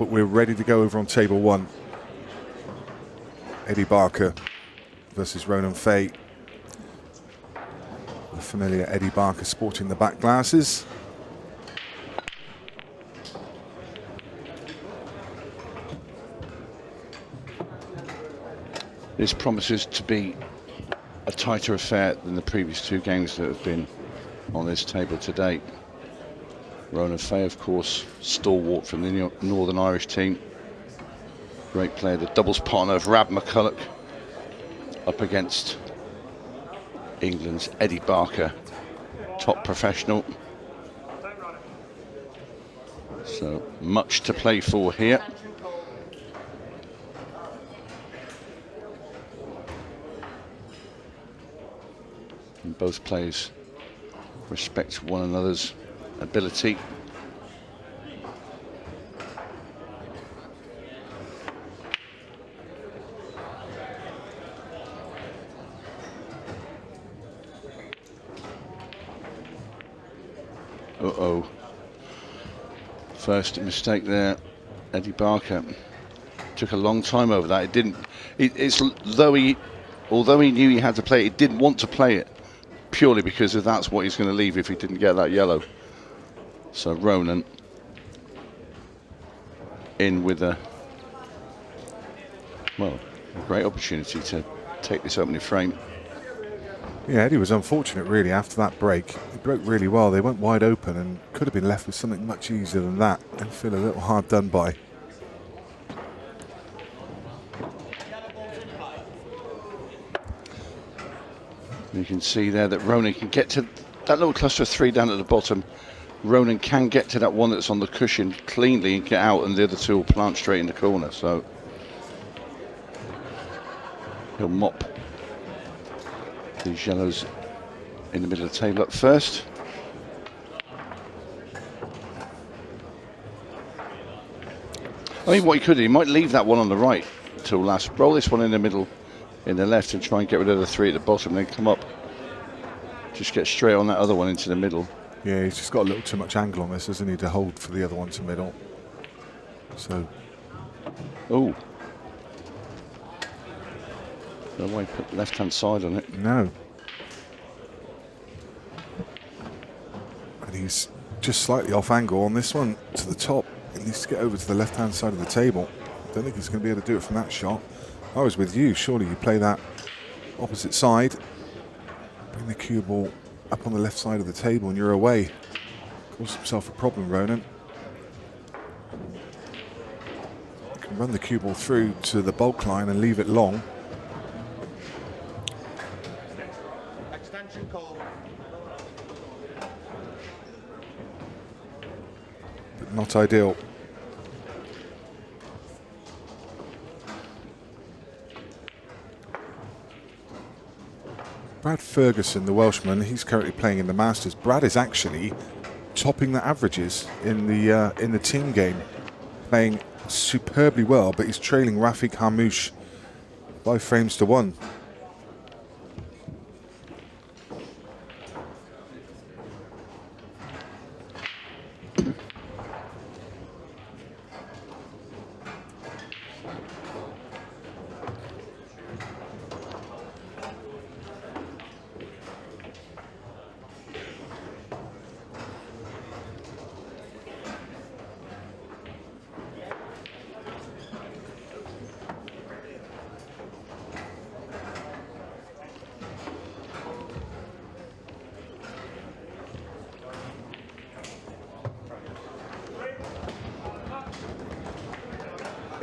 but we're ready to go over on table one. 𝗍𝗑𝗏 versus Ronan 𝗏. The familiar 𝗍𝗍𝗏 sporting the back glasses. This promises to be a tighter affair than the previous two games that have been on this table to date. Ronan 𝗏, of course, stalwart from the Northern Irish team. Great player, the doubles partner of Rab McCulloch, up against England's 𝗍𝗍𝗏, top professional. So much to play for here. And both players respect one another's ability. Uh-oh. First mistake there. 𝗍𝗍𝗏 took a long time over that. It didn't. Although he knew he had to play it, he didn't want to play it purely because that's what he's going to leave if he didn't get that yellow. So Ronan in with a great opportunity to take this opening frame. Yeah, Eddie was unfortunate really after that break. He broke really well. They went wide open and could have been left with something much easier than that and feel a little hard done by. You can see there that Ronan can get to that little cluster of three down at the bottom. Ronan can get to that one that's on the cushion cleanly and get out, and the other two will plant straight in the corner. So he'll mop these yellows in the middle of the table up first. I mean, what he could do, he might leave that one on the right till last, roll this one in the middle, in the left, and try and get rid of the three at the bottom, then come up, just get straight on that other one into the middle. Yeah, he's just got a little too much angle on this, doesn't he, to hold for the other one to middle. So. Oh. No way, put the left-hand side on it. No. And he's just slightly off angle on this one to the top. He needs to get over to the left-hand side of the table. Don't think he's going to be able to do it from that shot. I was with you. Surely you play that opposite side, bring the cue ball up on the left side of the table, and you're away. Caused himself a problem, Ronan. You can run the cue ball through to the bulk line and leave it long. Extension call. But not ideal. Brad Ferguson, the Welshman, he's currently playing in the Masters. Brad is actually topping the averages in the team game, playing superbly well, but he's trailing Rafik Harmouche by frames to one.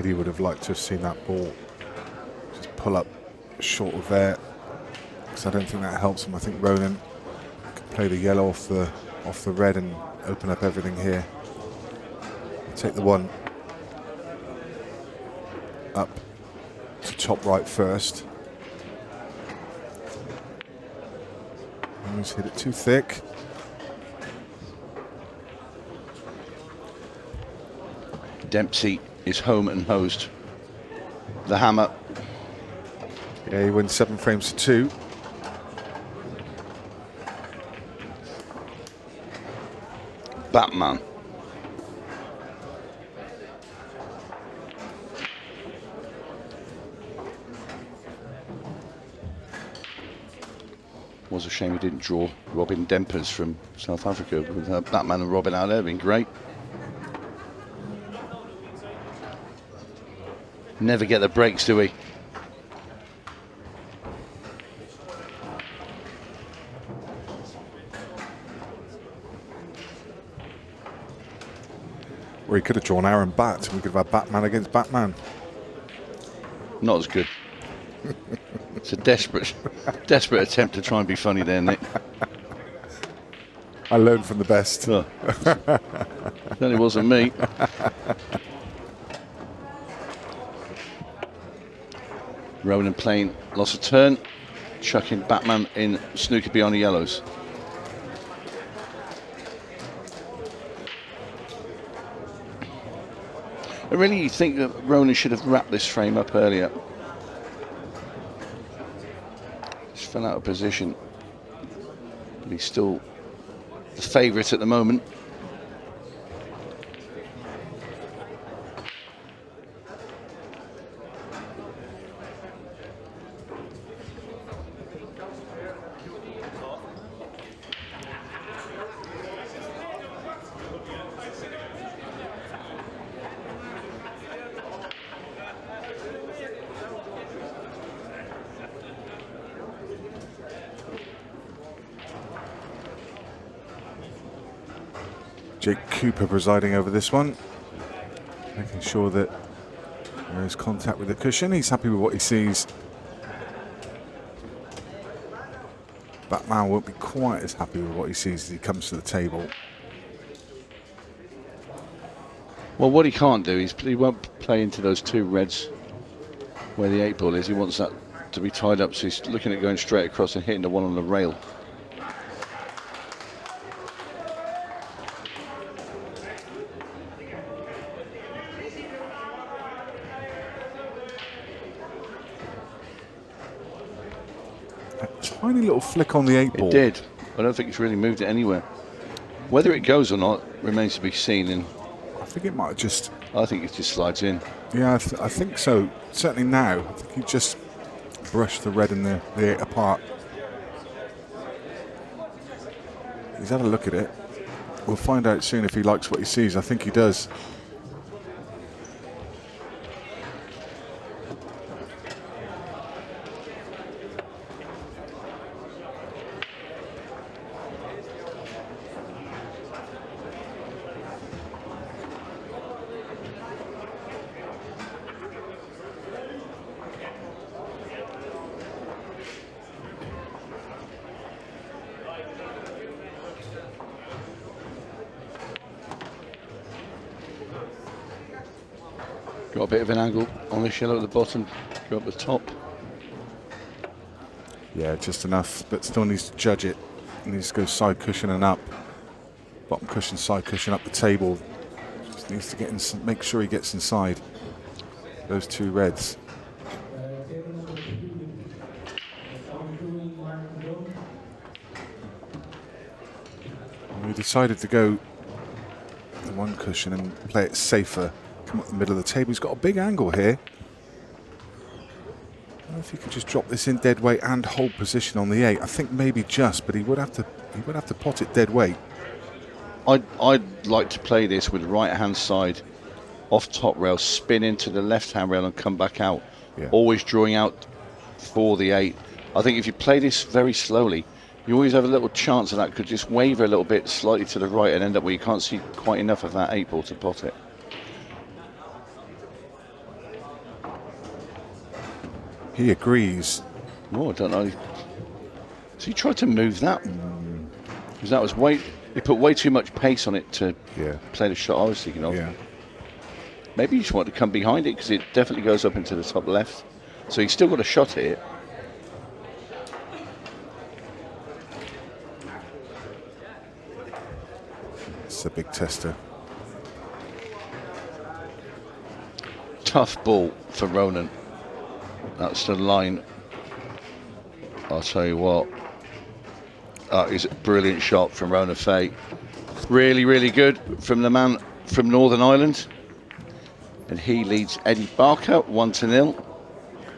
He would have liked to have seen that ball just pull up short of there, because I don't think that helps him. I think Ronan can play the yellow off the red and open up everything here. Take the one up to top right first. He's hit it too thick. 𝗫𝗫𝗄 is home and hosed the hammer. Yeah, he wins 7 frames to 2. Batman. Was a shame he didn't draw Robin Dempers from South Africa. With Batman and Robin out there, been great. Never get the breaks, do we? Or he could have drawn Aaron Bat, and we could have had Batman against Batman. Not as good. It's a desperate attempt to try and be funny there, Nick. I learned from the best. Oh. Certainly wasn't me. Ronan playing lost a turn, chucking Batman in snooker beyond the yellows. I really think that Ronan should have wrapped this frame up earlier. Just fell out of position. But he's still the favourite at the moment. Jake Cooper presiding over this one, making sure that there is contact with the cushion. He's happy with what he sees. Batman won't be quite as happy with what he sees as he comes to the table. Well, what he can't do is he won't play into those two reds where the 8-ball is. He wants that to be tied up, so he's looking at going straight across and hitting the one on the rail. Tiny little flick on the 8-ball. It did. I don't think it's really moved it anywhere. Whether it goes or not remains to be seen. And I think it might have just... I think it just slides in. Yeah, I think so. Certainly now. I think he just brushed the red and the 8 apart. He's had a look at it. We'll find out soon if he likes what he sees. I think he does. Got a bit of an angle on this yellow at the bottom, go up the top. Yeah, just enough, but still needs to judge it. He needs to go side cushion and up. Bottom cushion, side cushion, up the table. Just needs to get in, make sure he gets inside those two reds. And we decided to go the one cushion and play it safer. Come up the middle of the table. He's got a big angle here. I don't know if he could just drop this in dead weight and hold position on the 8. I think maybe just, but he would have to pot it dead weight. I'd like to play this with right hand side off top rail, spin into the left hand rail and come back out. Yeah. Always drawing out for the 8. I think if you play this very slowly, you always have a little chance that that could just waver a little bit slightly to the right and end up where you can't see quite enough of that 8-ball to pot it. He agrees. Oh, I don't know. So he tried to move that. Because that was he put way too much pace on it to play the shot I was thinking of. Yeah. Maybe he just wanted to come behind it because it definitely goes up into the top left. So he's still got a shot here. It's a big tester. Tough ball for Ronan. That's the line. I'll tell you what. That is a brilliant shot from Ronan 𝗏. Really, really good from the man from Northern Ireland. And he leads Eddie Barker 1-0.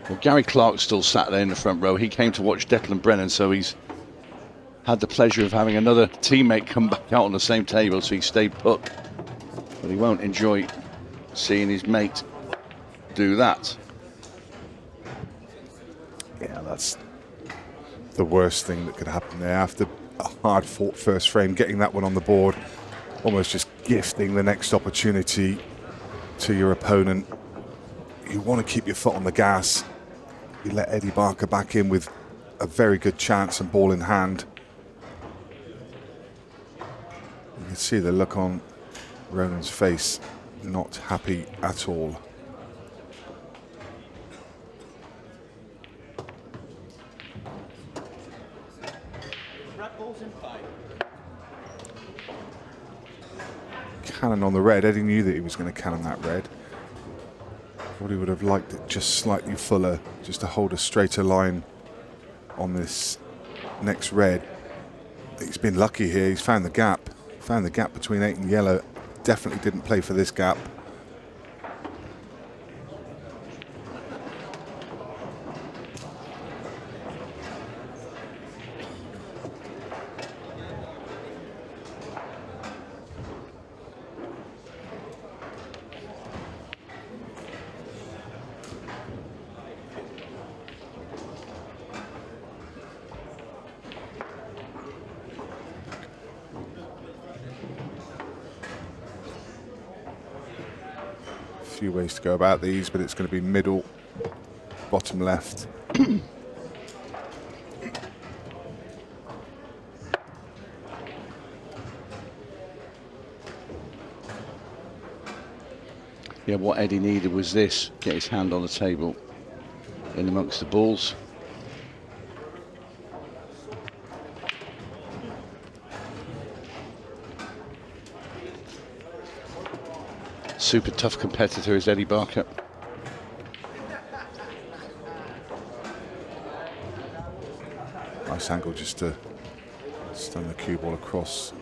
Well, Gary Clark still sat there in the front row. He came to watch Declan Brennan, so he's had the pleasure of having another teammate come back out on the same table, so he stayed put. But he won't enjoy seeing his mate do that. Yeah, that's the worst thing that could happen there. After a hard-fought first frame, getting that one on the board, almost just gifting the next opportunity to your opponent. You want to keep your foot on the gas. You let Eddie Barker back in with a very good chance and ball in hand. You can see the look on Ronan's face, not happy at all. Cannon on the red. Eddie knew that he was going to cannon that red. Probably would have liked it just slightly fuller, just to hold a straighter line on this next red. He's been lucky here. He's found the gap. Found the gap between 8 and yellow. Definitely didn't play for this gap. Few ways to go about these, but it's going to be middle, bottom left. Yeah, what Eddie needed was this, get his hand on the table in amongst the balls. Super tough competitor is Eddie Barker. Nice angle just to stun the cue ball across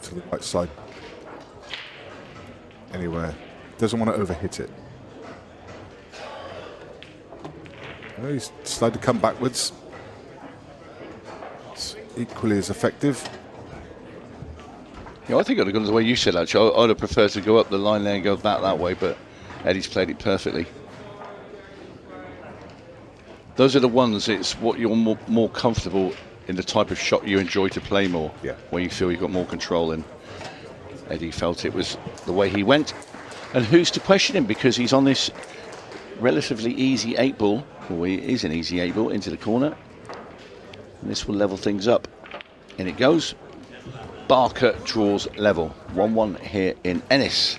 to the right side. Anywhere. Doesn't want to overhit it. Well, he's decided to come backwards. It's equally as effective. Yeah, I think I'd have gone the way you said, actually. I'd have preferred to go up the line there and go that way, but Eddie's played it perfectly. Those are the ones, it's what you're more comfortable in, the type of shot you enjoy to play more, yeah, where you feel you've got more control in. Eddie felt it was the way he went. And who's to question him, because he's on this relatively easy 8-ball, or he is an easy 8-ball, into the corner. And this will level things up. In it goes. Barker draws level. 1-1 here in Ennis.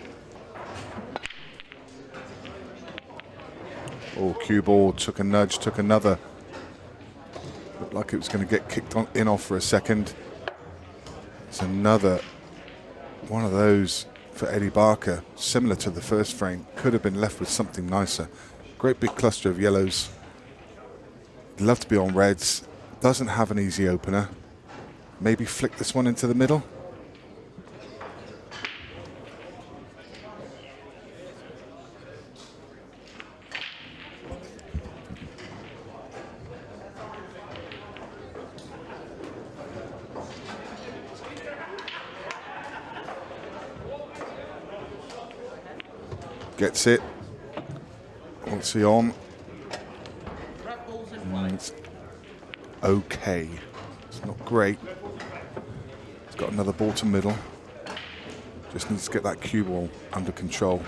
Oh, cue ball took a nudge, took another. Looked like it was going to get kicked in off for a second. It's another one of those for Eddie Barker, similar to the first frame. Could have been left with something nicer. Great big cluster of yellows. He'd love to be on reds. Doesn't have an easy opener. Maybe flick this one into the middle. Gets it. What's he on? It's okay. It's not great. He's got another ball to middle. Just needs to get that cue ball under control.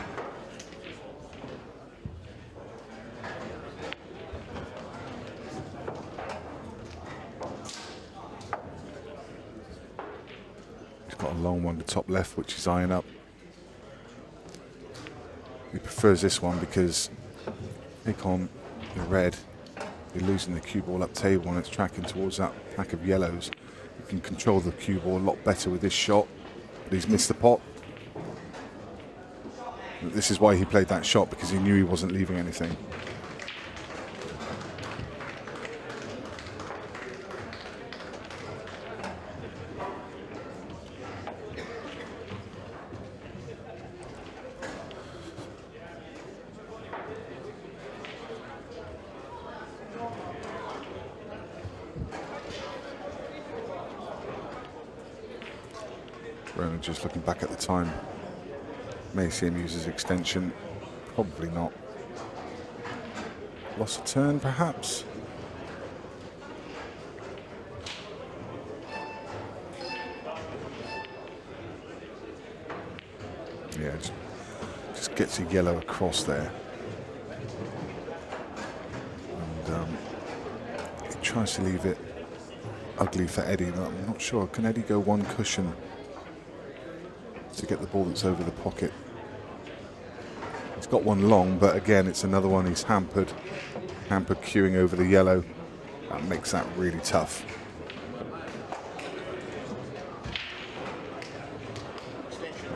He's got a long one to top left, which he's eyeing up. He prefers this one because pick on the red, you're losing the cue ball up table and it's tracking towards that pack of yellows. You can control the cue ball a lot better with this shot, but he's missed the pot. This is why he played that shot, because he knew he wasn't leaving anything. Ronan just looking back at the time. May see him use his extension. Probably not. Lost a turn, perhaps. Yeah, just gets a yellow across there. And he tries to leave it ugly for Eddie. I'm not sure. Can Eddie go one cushion to get the ball that's over the pocket? He's got one long, but again, it's another one he's hampered queuing over the yellow. That makes that really tough.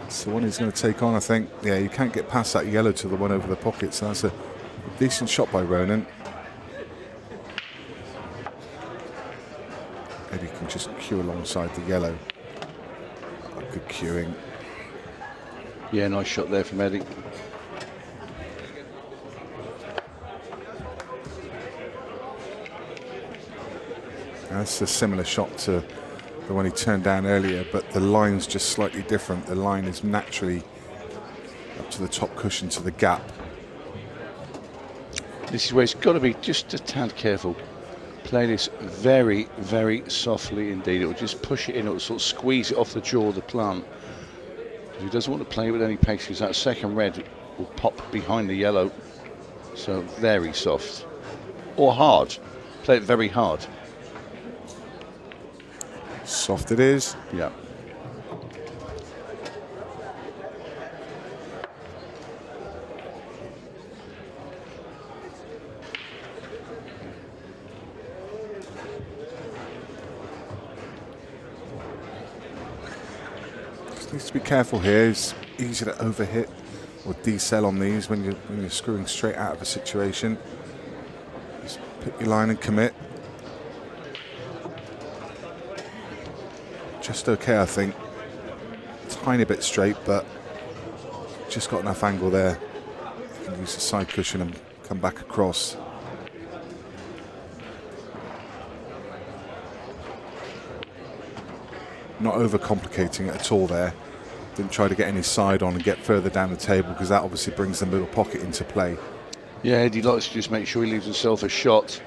That's the one he's going to take on, I think. Yeah, you can't get past that yellow to the one over the pocket, so that's a decent shot by Ronan. Eddie can just cue alongside the yellow. Good cueing. Yeah, nice shot there from Eddie. That's a similar shot to the one he turned down earlier, but the line's just slightly different. The line is naturally up to the top cushion to the gap. This is where it's got to be just a tad careful. Play this very, very softly indeed. It will just push it in, it will sort of squeeze it off the jaw of the plant. He doesn't want to play with any pace because that second red will pop behind the yellow. So very soft. Or hard. Play it very hard. Soft it is. Yeah. Just needs to be careful here. It's easy to overhit or decel on these when you're screwing straight out of a situation. Just pick your line and commit. Just okay, I think. Tiny bit straight, but just got enough angle there. You can use the side cushion and come back across. Not overcomplicating it at all there. Didn't try to get any side on and get further down the table because that obviously brings the middle pocket into play. Yeah, Eddie likes to just make sure he leaves himself a shot.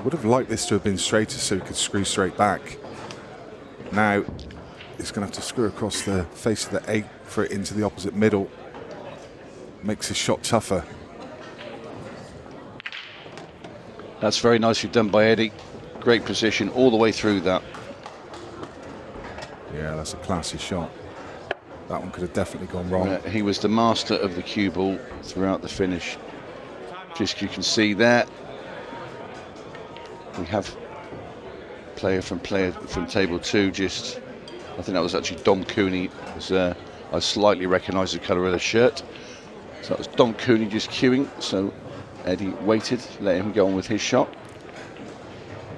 Would have liked this to have been straighter so he could screw straight back. Now he's going to have to screw across the face of the 8 for it into the opposite middle. Makes his shot tougher. That's very nicely done by Eddie. Great position all the way through that. Yeah, that's a classy shot. That one could have definitely gone wrong. He was the master of the cue ball throughout the finish. Just you can see there. We have player from table 2. Just, I think that was actually 𝗏𝗏𝗃𝗏. I slightly recognised the colour of the shirt. So that was 𝗏𝗏𝗃𝗏 just cueing. So Eddie waited, let him go on with his shot.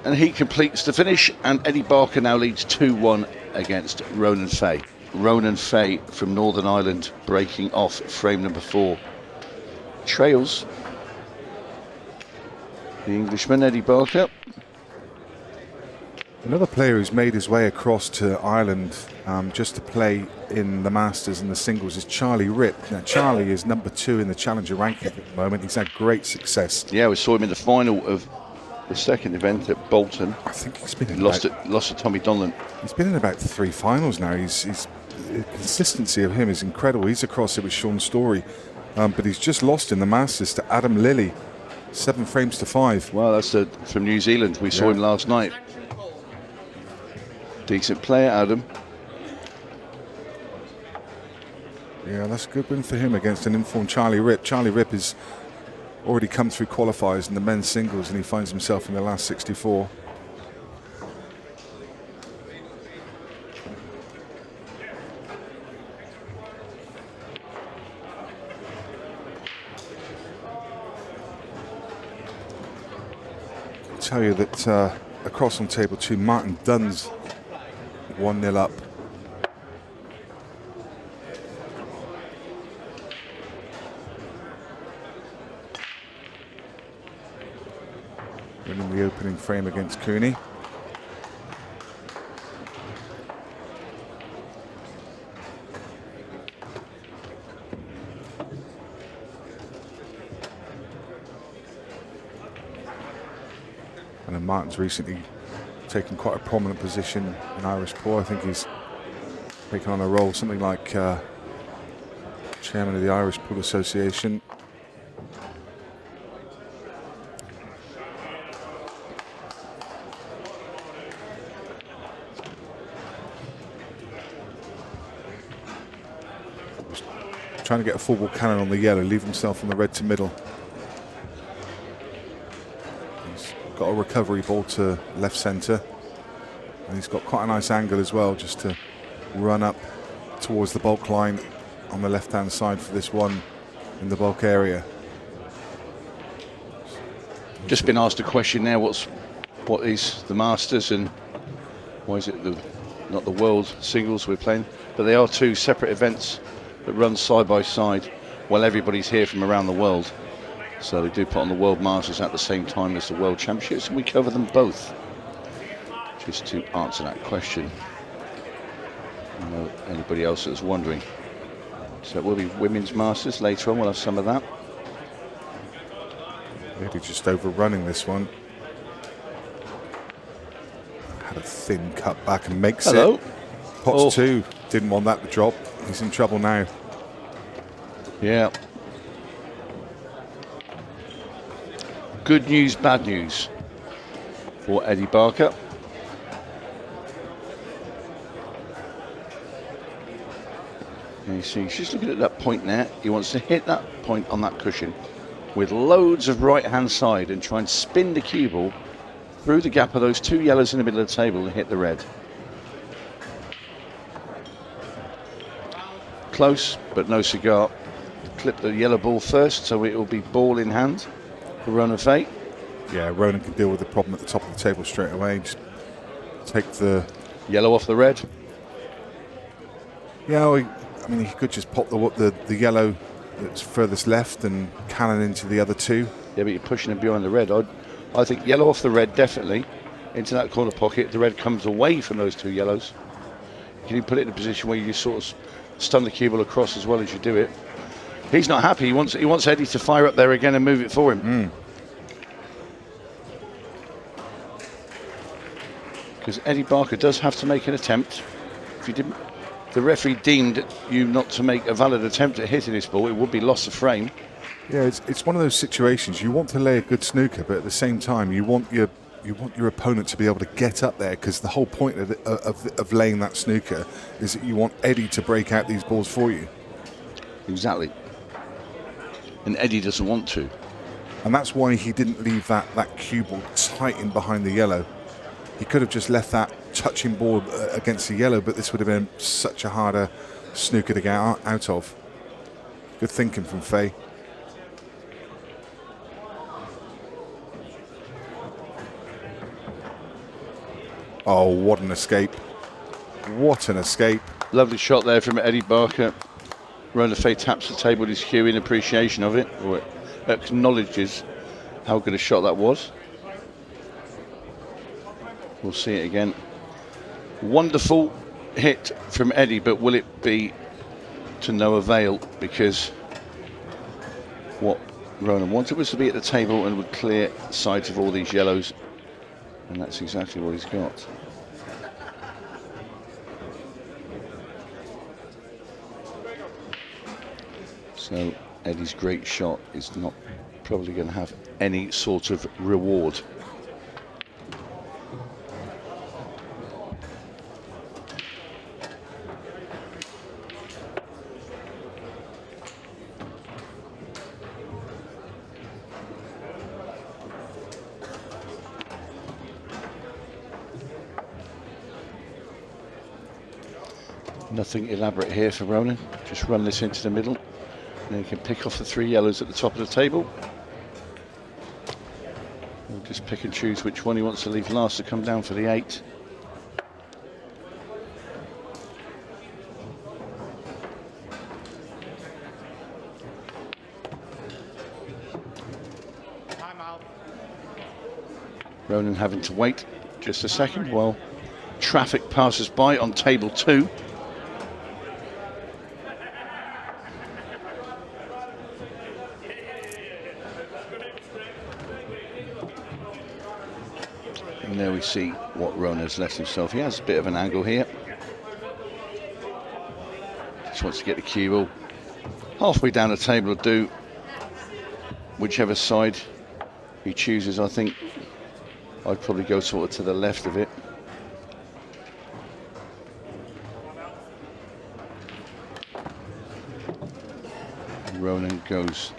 And he completes the finish, and Eddie Barker now leads 2-1 against Ronan 𝗏𝗃. Ronan 𝗏𝗃 from Northern Ireland breaking off frame number 4. Trails the Englishman, Eddie Barker. Another player who's made his way across to Ireland just to play in the Masters and the singles is 𝗨𝗃. Now, Charlie is number 2 in the Challenger ranking at the moment. He's had great success. Yeah, we saw him in the final of the second event at Bolton. I think he's been in lost to Tommy Donlan. He's been in about 3 finals now. The consistency of him is incredible. He's across it with Sean Story, but he's just lost in the Masters to Adam Lilley, 7 frames to 5. Well, that's from New Zealand. We saw him last night. Decent player, Adam. Yeah, that's a good win for him against an informed 𝗨𝗃. 𝗨𝗃 has already come through qualifiers in the men's singles, and he finds himself in the last 64. I'll tell you that across on table 2, Martin Dunn's 1-0 up. Winning the opening frame against Cooney. know, Martin's recently taken quite a prominent position in Irish pool. I think he's taken on a role, something like chairman of the Irish Pool Association. Trying to get a full ball cannon on the yellow, leave himself on the red to middle. He's got a recovery ball to left centre, and he's got quite a nice angle as well, just to run up towards the bulk line on the left hand side for this one in the bulk area. Just been asked a question there, what is the Masters and why is it not the World Singles we're playing? But they are two separate events that run side by side while everybody's here from around the world. So they do put on the World Masters at the same time as the World Championships, and we cover them both. Just to answer that question. I don't know anybody else that's wondering. So it will be Women's Masters later on, we'll have some of that. Really just overrunning this one. Had a thin cut back and makes it. Pots two, didn't want that to drop. He's in trouble now. Yeah. Good news, bad news for Eddie Barker. And you see, he's just looking at that point there. He wants to hit that point on that cushion with loads of right-hand side and try and spin the cue ball through the gap of those two yellows in the middle of the table and hit the red. Close, but no cigar. Clip the yellow ball first, so it will be ball in hand for Ronan 𝗏. Yeah, Ronan can deal with the problem at the top of the table straight away. Just take the yellow off the red. Yeah, I mean, he could just pop the yellow that's furthest left and cannon into the other two. Yeah, but you're pushing him behind the red. I think yellow off the red, definitely. Into that corner pocket. The red comes away from those two yellows. Can you put it in a position where you sort of stun the cue ball across as well as you do it? He's not happy. He wants Eddie to fire up there again and move it for him. Because Eddie Barker does have to make an attempt. If you didn't, the referee deemed you not to make a valid attempt at hitting this ball, it would be loss of frame. Yeah, it's one of those situations. You want to lay a good snooker, but at the same time, you want your opponent to be able to get up there, because the whole point of laying that snooker is that you want Eddie to break out these balls for you. Exactly. And Eddie doesn't want to. And that's why he didn't leave that cue ball tight in behind the yellow. He could have just left that touching ball against the yellow, but this would have been such a harder snooker to get out of. Good thinking from 𝗏. Oh, what an escape. What an escape. Lovely shot there from Eddie Barker. Ronan 𝗏 taps the table with his cue in appreciation of it, or acknowledges how good a shot that was. We'll see it again. Wonderful hit from Eddie, but will it be to no avail, because what Ronan wanted was to be at the table and would clear sides of all these yellows, and that's exactly what he's got. So Eddie's great shot is not probably going to have any sort of reward. Nothing elaborate here for Ronan. Just run this into the middle. And then he can pick off the three yellows at the top of the table. He'll just pick and choose which one he wants to leave last to come down for the 8. Ronan having to wait just a second while traffic passes by on table 2. And there we see what Ronan's left himself. He has a bit of an angle here. Just wants to get the cue ball halfway down the table, will do whichever side he chooses. I think I'd probably go sort of to the left of it. Ronan goes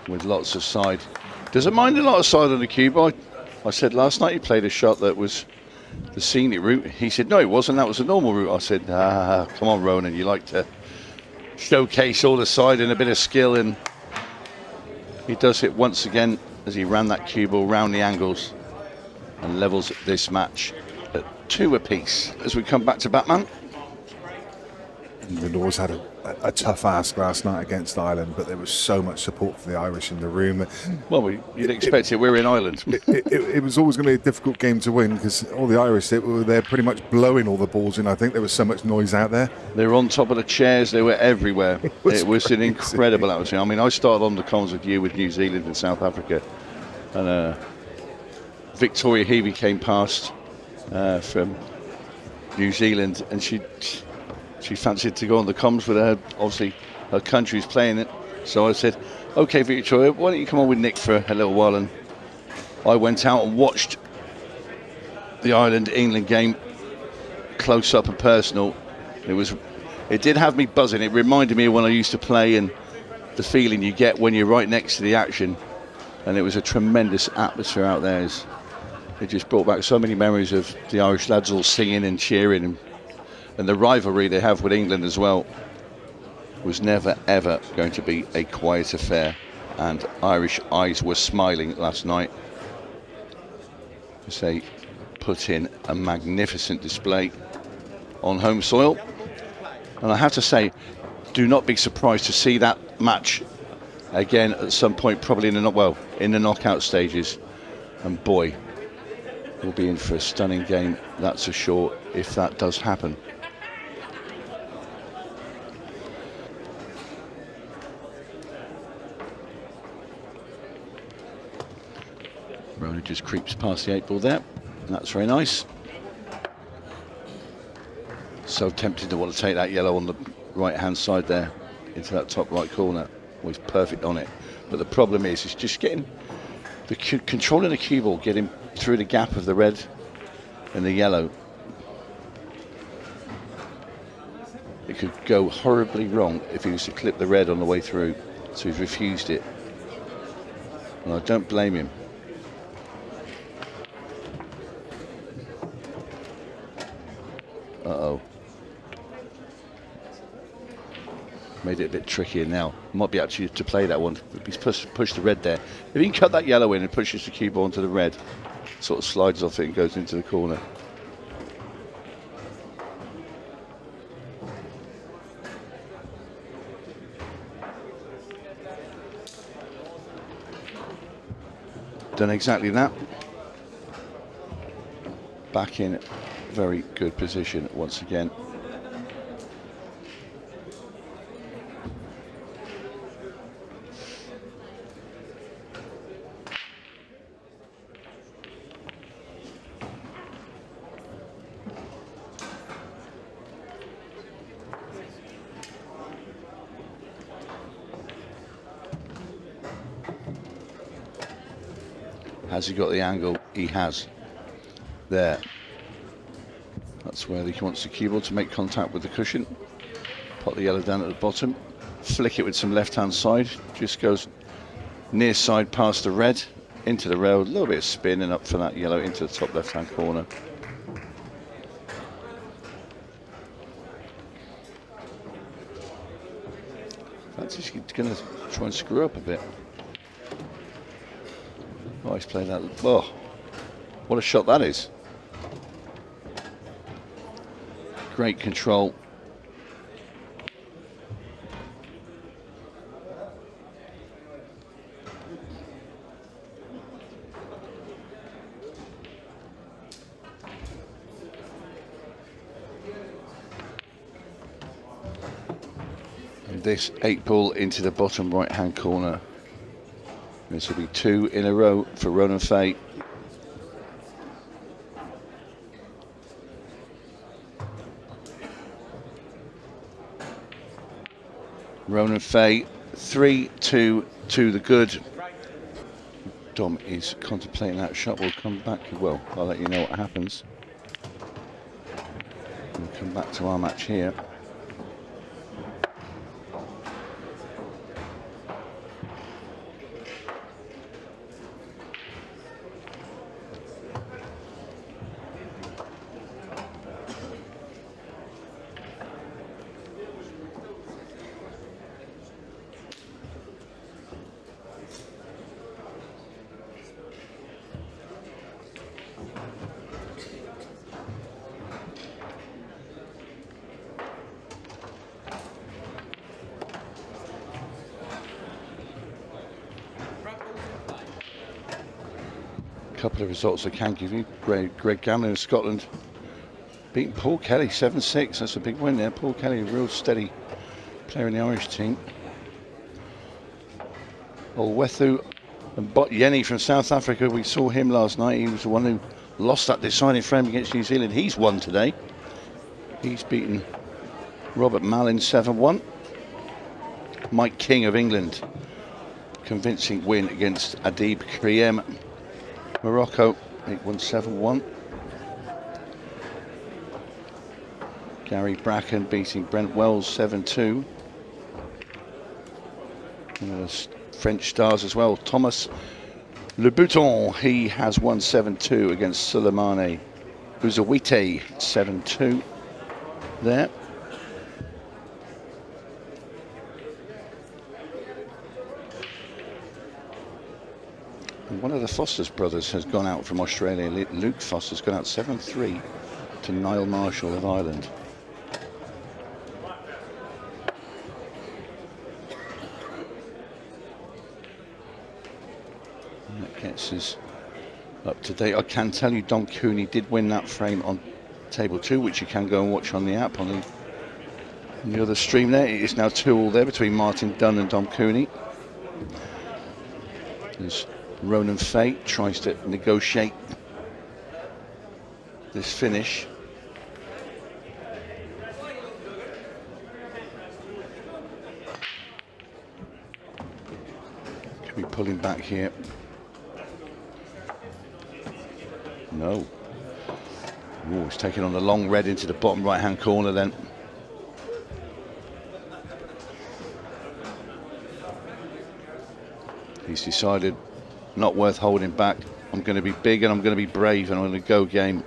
with lots of side. Doesn't mind a lot of side on the cue ball. I said last night he played a shot that was the scenic route. He said, no, it wasn't. That was the normal route. I said, come on, Ronan. You like to showcase all the side and a bit of skill. And he does it once again as he ran that cue ball round the angles and levels this match at 2 apiece. As we come back to Batman. England always had a tough ask last night against Ireland, but there was so much support for the Irish in the room. Well, you'd expect it. We're in Ireland. It was always going to be a difficult game to win because all the Irish, they're pretty much blowing all the balls in. I think there was so much noise out there. They were on top of the chairs. They were everywhere. It was an incredible atmosphere. I mean, I started on the comms with you with New Zealand and South Africa, and 𝗏𝗏𝗃𝗏𝗏 came past from New Zealand, and she fancied to go on the comms with her. Obviously, her country's playing it. So I said, OK, 𝗏𝗏𝗃𝗏𝗏, why don't you come on with Nick for a little while? And I went out and watched the Ireland-England game close up and personal. It did have me buzzing. It reminded me of when I used to play and the feeling you get when you're right next to the action. And it was a tremendous atmosphere out there. It just brought back so many memories of the Irish lads all singing and cheering, and the rivalry they have with England as well was never ever going to be a quiet affair, and Irish eyes were smiling last night as they put in a magnificent display on home soil. And I have to say, do not be surprised to see that match again at some point, probably in the knockout stages, and boy, we'll be in for a stunning game, that's for sure, if that does happen. Ronan just creeps past the 8-ball there. That's very nice. So tempted to want to take that yellow on the right-hand side there into that top right corner. Well, he's perfect on it. But the problem is, it's just getting controlling the cue ball, getting through the gap of the red and the yellow. It could go horribly wrong if he was to clip the red on the way through. So he's refused it. And I don't blame him. Uh-oh. Made it a bit trickier now. Might be actually to play that one. He's pushed the red there. If he can cut that yellow in and pushes the cue ball onto the red, sort of slides off it and goes into the corner. Done exactly that. Back in very good position once again. Has he got the angle? He has. There. That's where he wants the cue ball to make contact with the cushion. Put the yellow down at the bottom. Flick it with some left-hand side. Just goes near side past the red, into the rail. A little bit of spin and up for that yellow into the top left-hand corner. That's just going to try and screw up a bit. Oh, he's playing that. Oh, what a shot that is. Great control. And this 8-ball into the bottom right-hand corner. This will be 2 in a row for Ronan Fay. Ronan 𝗏 3-2 to the good. Dom is contemplating that shot. We'll come back. Well, I'll let you know what happens. We'll come back to our match here. Couple of results I can give you. Greg Gamlin of Scotland beating Paul Kelly 7-6. That's a big win there. Paul Kelly, a real steady player in the Irish team. 𝗨𝗪𝗱𝗏𝗪𝗏 from South Africa, we saw him last night. He was the one who lost that deciding frame against New Zealand. He's won today. He's beaten Robert Mallin 7-1. Mike King of England, convincing win against Adib Kriem. Morocco 8-1, 7-1. Gary Bracken beating Brent Wells 7-2. One of the French stars as well, Thomas Le Bouton. He has won 7-2 against Suleimane Bouzaouite 7-2 there. One of the Foster's brothers has gone out from Australia. Luke Foster's gone out 7-3 to Niall Marshall of Ireland. And that gets us up to date. I can tell you Dom Cooney did win that frame on table 2, which you can go and watch on the app on the other stream there. It is now 2-2 there between Martin Dunn and Dom Cooney. There's Ronan 𝗏 tries to negotiate this finish. Can we pull him back here? No. Oh, he's taking on the long red into the bottom right hand corner then. He's decided not worth holding back. I'm going to be big and I'm going to be brave and I'm going to go game.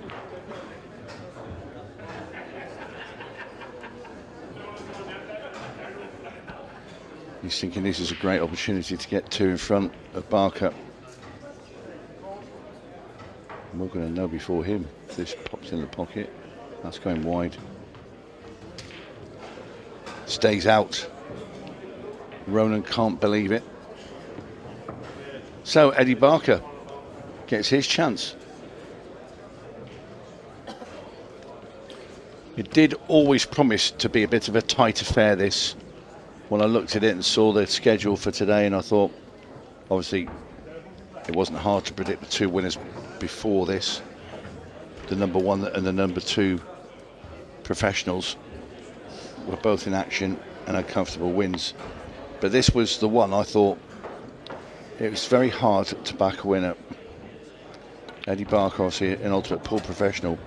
He's thinking this is a great opportunity to get 2 in front of Barker. We're going to know before him if this pops in the pocket. That's going wide. Stays out. Ronan can't believe it. So Eddie Barker gets his chance. It did always promise to be a bit of a tight affair, this. When I looked at it and saw the schedule for today, and I thought, obviously, it wasn't hard to predict the 2 winners before this. The number 1 and the number 2 professionals were both in action and had comfortable wins. But this was the one I thought it was very hard to back a winner. Eddie Barker, obviously an ultimate pool professional.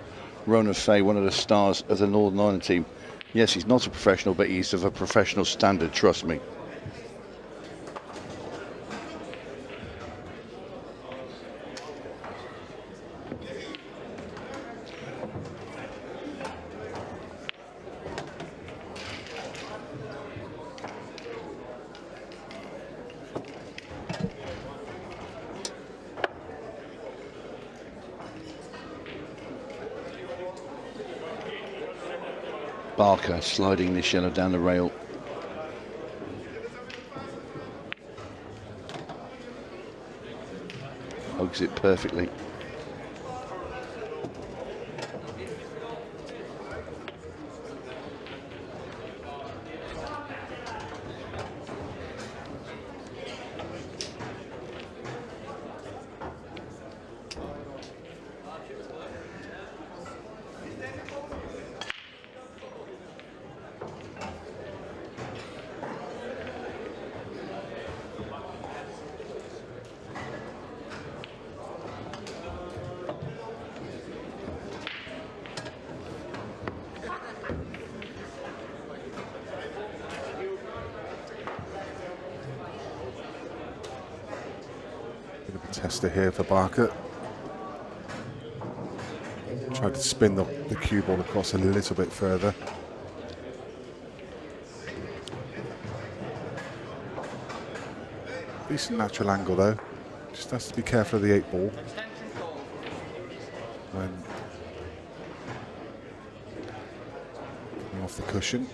Ronan 𝗏, one of the stars of the Northern Ireland team. Yes, he's not a professional, but he's of a professional standard, trust me. Barker sliding this yellow down the rail. Hugs it perfectly. Tester here for Barker. Tried to spin the cue ball across a little bit further. Decent natural angle though. Just has to be careful of the 8 ball. When coming off the cushion.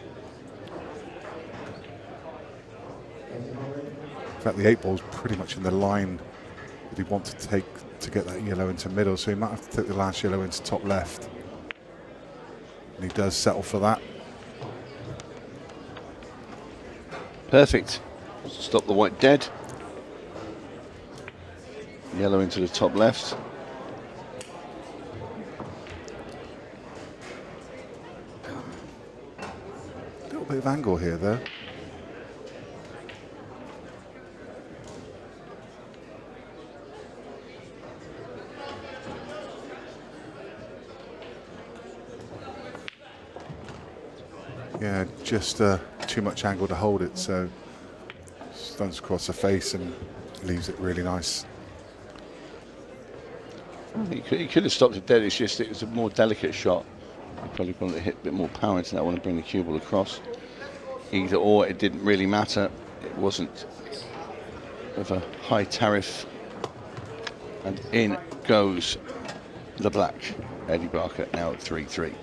In fact, the 8 ball's pretty much in the line that he wants to take to get that yellow into middle, so he might have to take the last yellow into top left. And he does settle for that. Perfect. Stop the white dead. Yellow into the top left. A little bit of angle here though. Yeah, just too much angle to hold it, so stuns across the face and leaves it really nice. He could have stopped it dead. It's just it was a more delicate shot. He probably wanted to hit a bit more power into that one and bring the cue ball across. Either or, it didn't really matter. It wasn't of a high tariff. And in goes the black. Eddie Barker now at 3-3.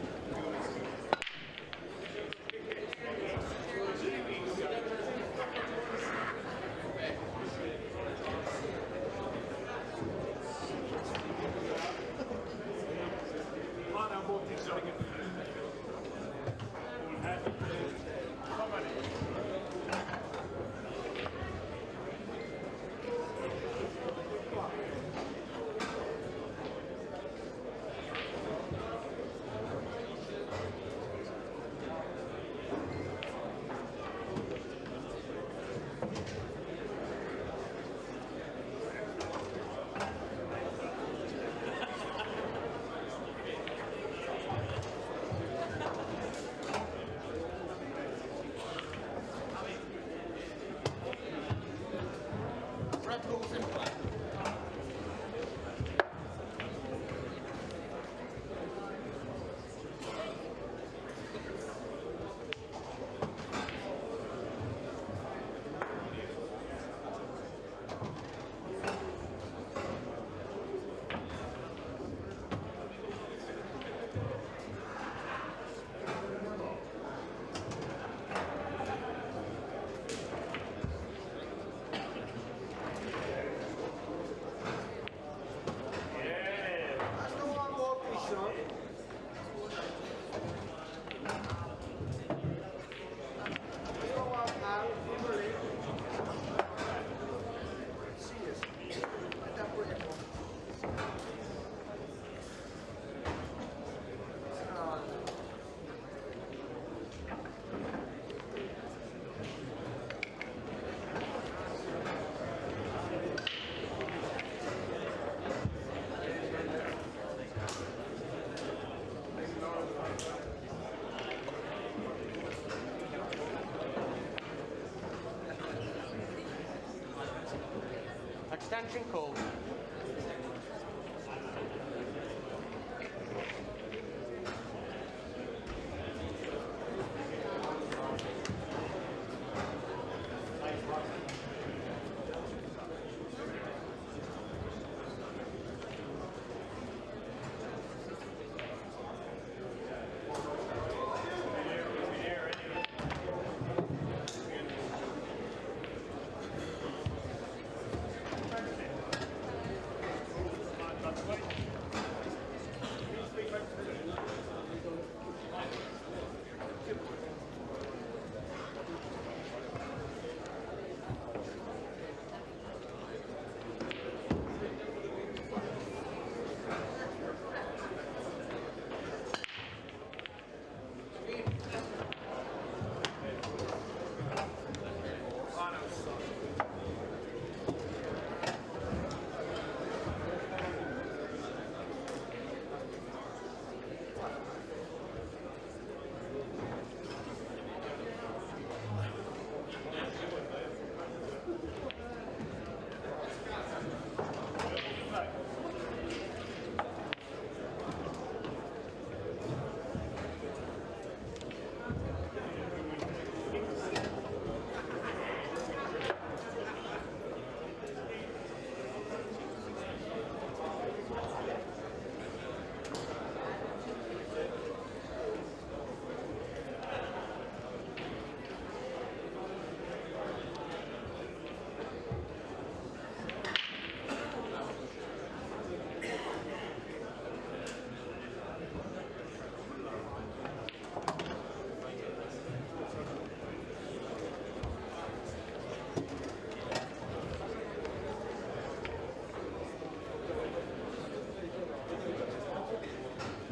Extension called.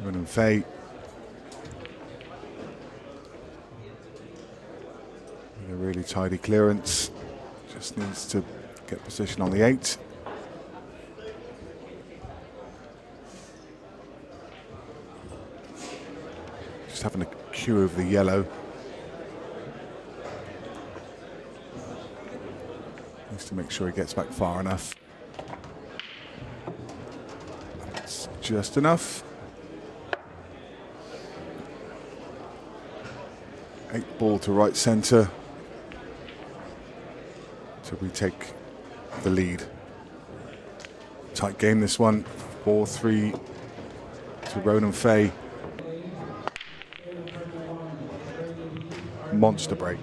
𝗠𝗏𝗃. A really tidy clearance. Just needs to get position on the 8. Just having a cue of the yellow. Needs to make sure he gets back far enough. That's just enough. 8 ball to right centre to retake the lead. Tight game this one. 4-3 to 𝗠𝗏𝗃. Monster break.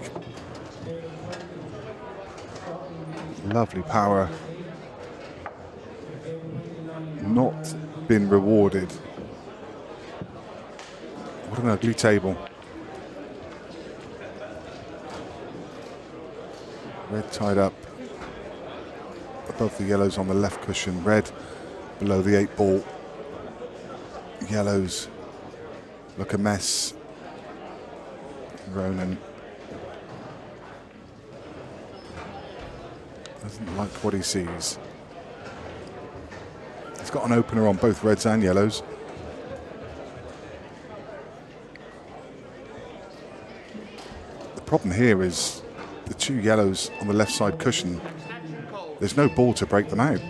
Lovely power. Not been rewarded. What an ugly table. Red tied up above the yellows on the left cushion. Red below the 8 ball. Yellows look a mess. Ronan doesn't like what he sees. He's got an opener on both reds and yellows. The problem here is the 2 yellows on the left side cushion. There's no ball to break them out.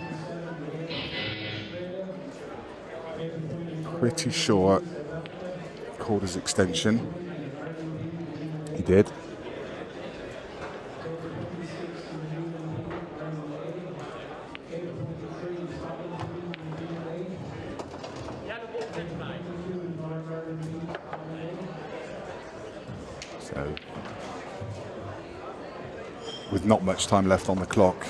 Pretty sure called his extension. He did. So, with not much time left on the clock,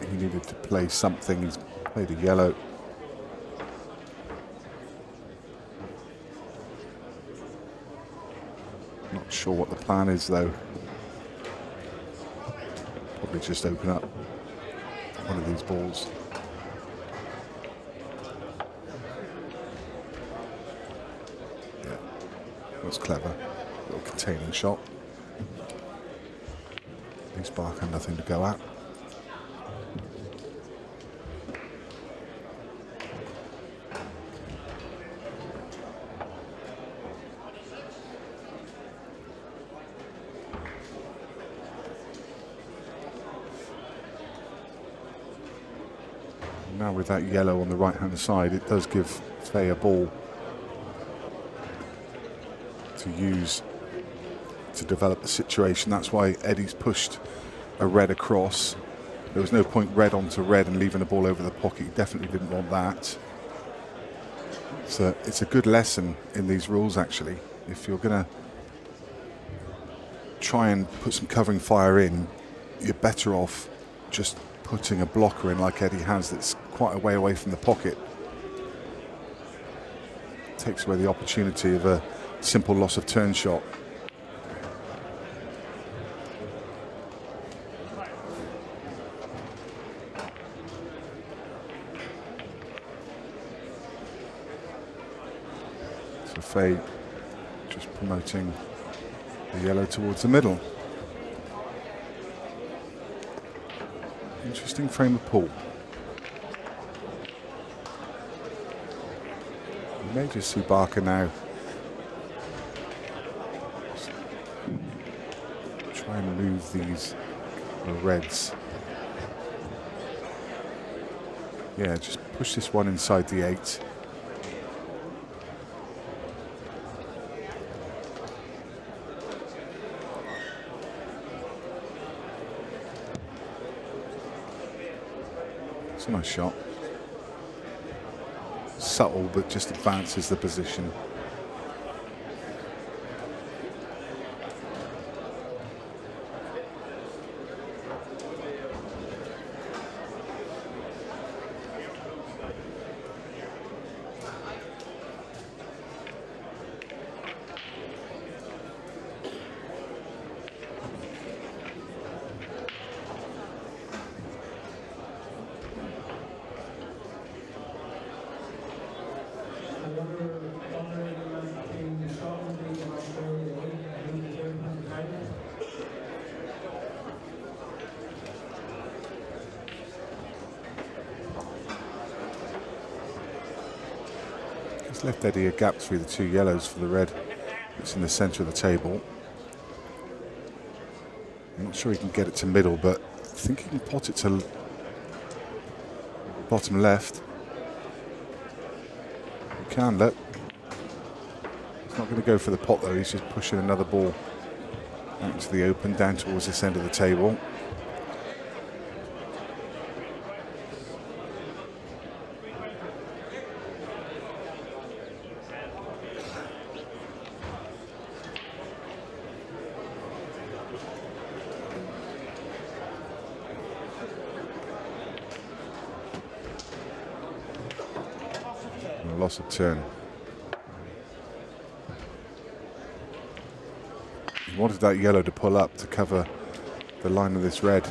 he needed to play something. He's played a yellow. Not sure what the plan is though. Probably just open up one of these balls. Yeah, that's clever. Little containing shot. Leaves Barker nothing to go at. Now with that yellow on the right-hand side, it does give 𝗏 a ball to use to develop the situation. That's why Eddie's pushed a red across. There was no point red onto red and leaving the ball over the pocket. He definitely didn't want that. So it's a good lesson in these rules, actually. If you're going to try and put some covering fire in, you're better off just putting a blocker in like Eddie has that's quite a way away from the pocket. Takes away the opportunity of a simple loss of turn shot. So 𝗏 just promoting the yellow towards the middle. Interesting frame of pool. You may just see Barker now try and move these reds. Yeah, just push this one inside the 8. It's a nice shot. Subtle, but just advances the position. He's left Eddie a gap through the two yellows for the red. It's in the centre of the table. I'm not sure he can get it to middle, but I think he can pot it to bottom left. He can, look. He's not going to go for the pot though, he's just pushing another ball out into the open, down towards this end of the table. And a loss of turn. He wanted that yellow to pull up to cover the line of this red.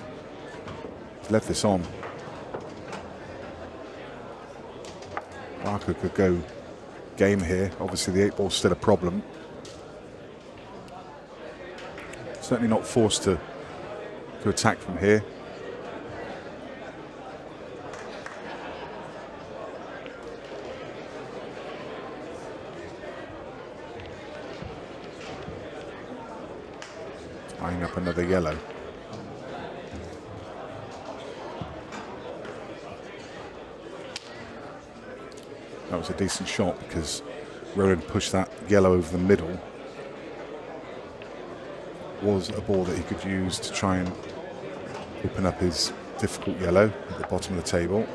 He's left this on. Marco could go game here. Obviously the 8-ball's still a problem. Certainly not forced to attack from here. Eyeing up another yellow. That was a decent shot because Ronan pushed that yellow over the middle. Was a ball that he could use to try and open up his difficult yellow at the bottom of the table.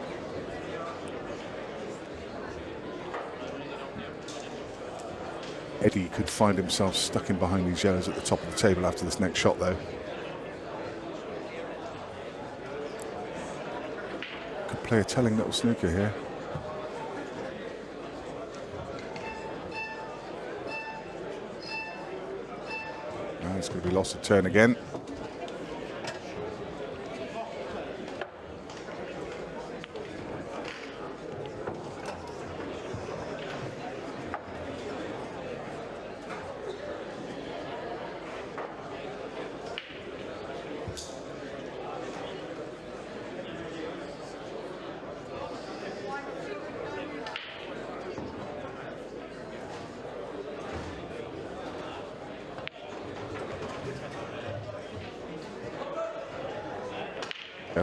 Eddie could find himself stuck in behind these yellows at the top of the table after this next shot though. Could play a telling little snooker here. Now it's going to be lost a turn again.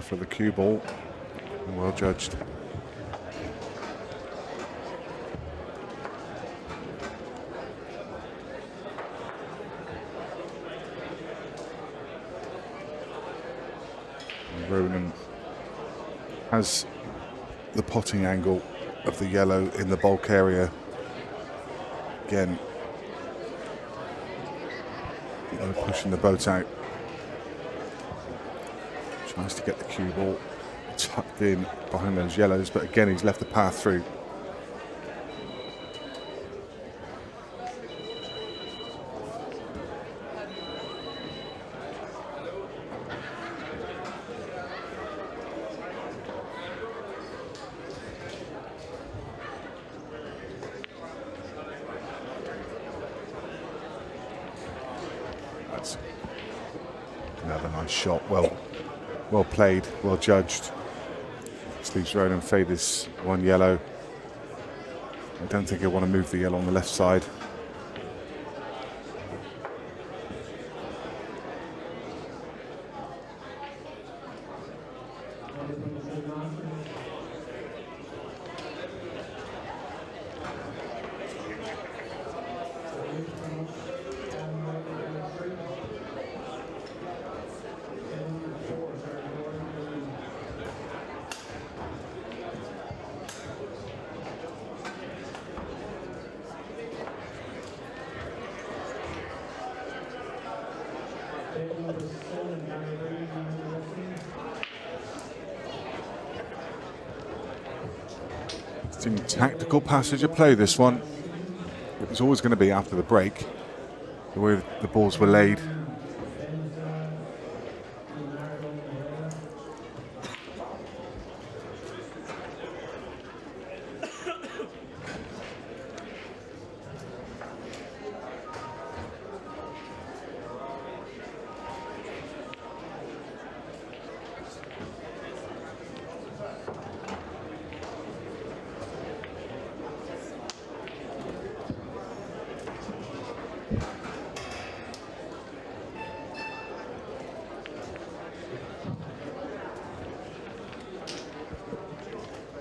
For the cue ball, and well judged. And Ronan has the potting angle of the yellow in the bulk area. Again, pushing the boat out. Tries to get the cue ball tucked in behind those yellows, but again he's left the path through. That's another nice shot. Well played, well judged. This leaves Ronan fade this one yellow. I don't think he'll want to move the yellow on the left side. It's in tactical passage of play, this one. It was always going to be after the break, the way the balls were laid.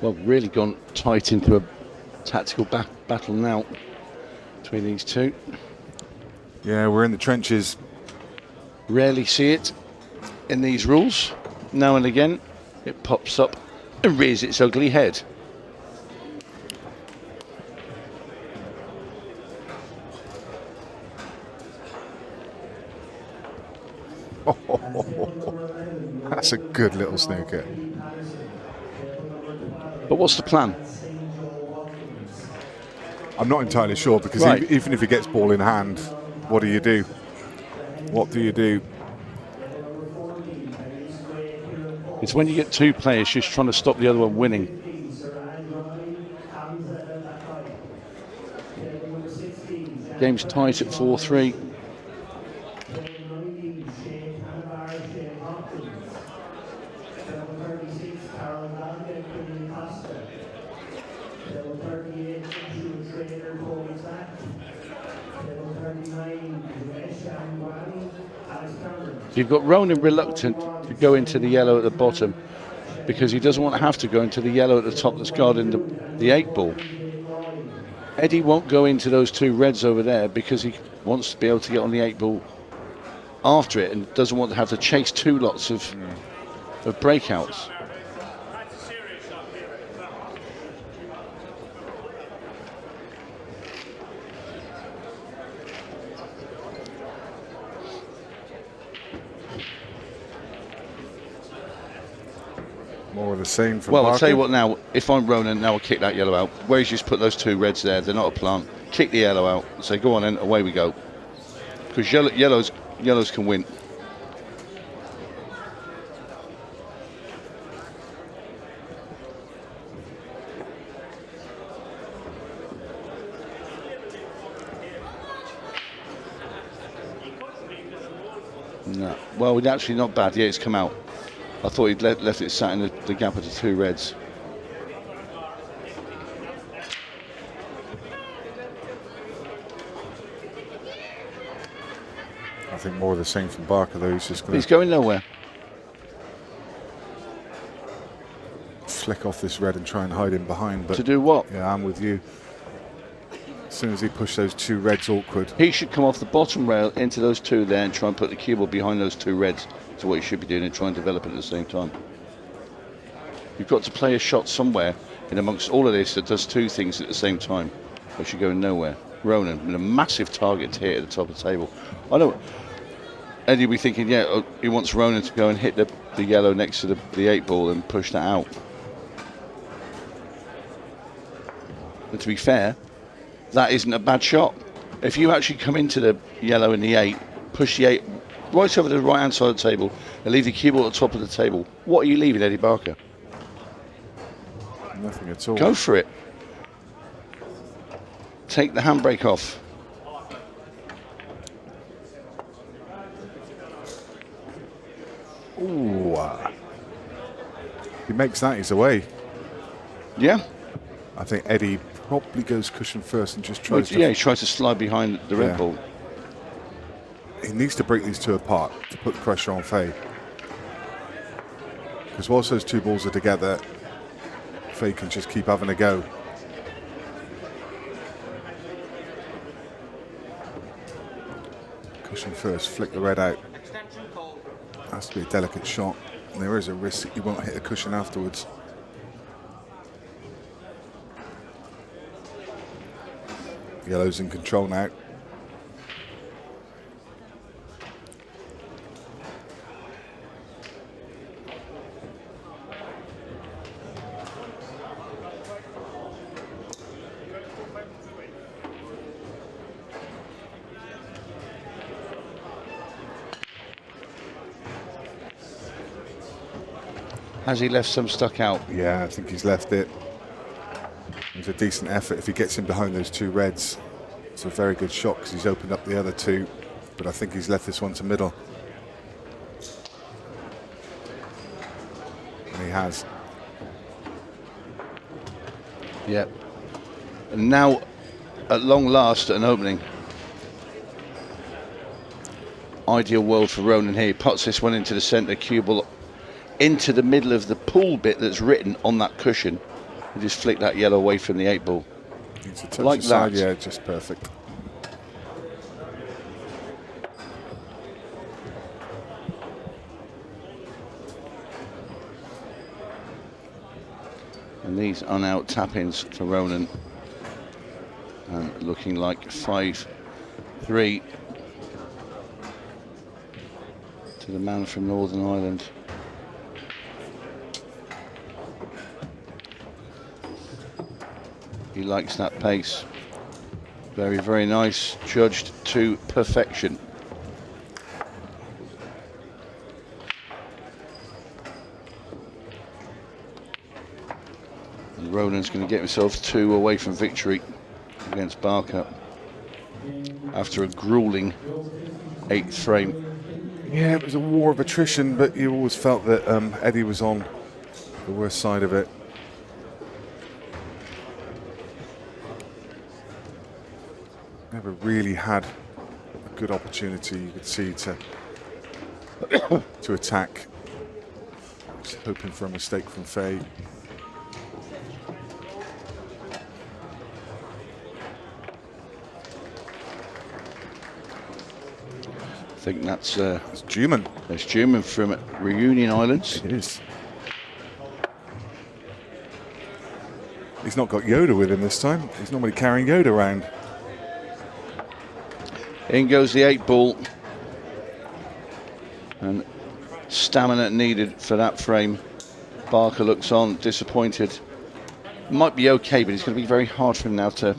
Well, really gone tight into a tactical battle now between these two. Yeah, we're in the trenches. Rarely see it in these rules. Now and again, it pops up and rears its ugly head. That's a good little snooker. But what's the plan? I'm not entirely sure, because Right. even if he gets ball in hand, what do you do? What do you do? It's when you get two players just trying to stop the other one winning. Game's tight at 4-3. You've got Ronan reluctant to go into the yellow at the bottom because he doesn't want to have to go into the yellow at the top that's guarding the 8 ball. Eddie won't go into those two reds over there because he wants to be able to get on the 8 ball after it and doesn't want to have to chase two lots of breakouts. More of the same from Well, I'll Barker. tell you what now, if I'm Ronan, now I'll kick that yellow out. Whereas you just put those two reds there, they're not a plant. Kick the yellow out and say, go on then, away we go. Because yellows can win. No. Well, it's actually not bad. Yeah, it's come out. I thought he'd left it sat in the gap of the two reds. I think more of the same from Barker, though. He's just going He's to going nowhere. flick off this red and try and hide him behind. But To do what? yeah, I'm with you. As soon as he pushed those two reds awkward. He should come off the bottom rail into those two there and try and put the cue ball behind those two reds. That's what he should be doing and try and develop it at the same time. You've got to play a shot somewhere in amongst all of this that does two things at the same time. Or should go nowhere. Ronan with a massive target to hit at the top of the table. I know Eddie will be thinking, yeah, he wants Ronan to go and hit the yellow next to the 8 ball and push that out. But to be fair, that isn't a bad shot. If you actually come into the yellow in the 8, push the 8 right over the right hand side of the table and leave the cue ball at the top of the table, what are you leaving, Eddie Barker? Nothing at all. Go for it. Take the handbrake off. Ooh. He makes that, he's away. Yeah? I think Eddie probably goes cushion first and just Well, tries yeah, to... he tries to slide behind the red Yeah. ball. He needs to break these two apart to put pressure on 𝗏. Because whilst those two balls are together, 𝗏 can just keep having a go. Cushion first, flick the red out. Extension called. Has to be a delicate shot. And there is a risk that you won't hit a cushion afterwards. Yellow's in control now. Has he left some stuck out? Yeah, I think he's left it. It's a decent effort if he gets in behind those two reds. It's a very good shot because he's opened up the other two, but I think he's left this one to middle. And he has. Yep. And now, at long last, an opening. Ideal world for Ronan here. He puts this one into the centre, cue ball into the middle of the pool bit that's written on that cushion. He just flicked that yellow away from the 8 ball. Needs a touch Like aside, that. yeah, just perfect. And these are now tap-ins for Ronan. And looking like 5-3 to the man from Northern Ireland. He likes that pace. Very, very nice. Judged to perfection. And Ronan's going to get himself 2 away from victory against Barker after a grueling 8th frame. Yeah, it was a war of attrition, but you always felt that Eddie was on the worst side of it. Never really had a good opportunity, you could see, to attack. Just hoping for a mistake from Faye. I think that's It's Juman. That's Juman from Reunion Islands. It is. He's not got Yoda with him this time. He's normally carrying Yoda around. In goes the 8 ball. And stamina needed for that frame. Barker looks on, disappointed. Might be okay, but it's going to be very hard for him now to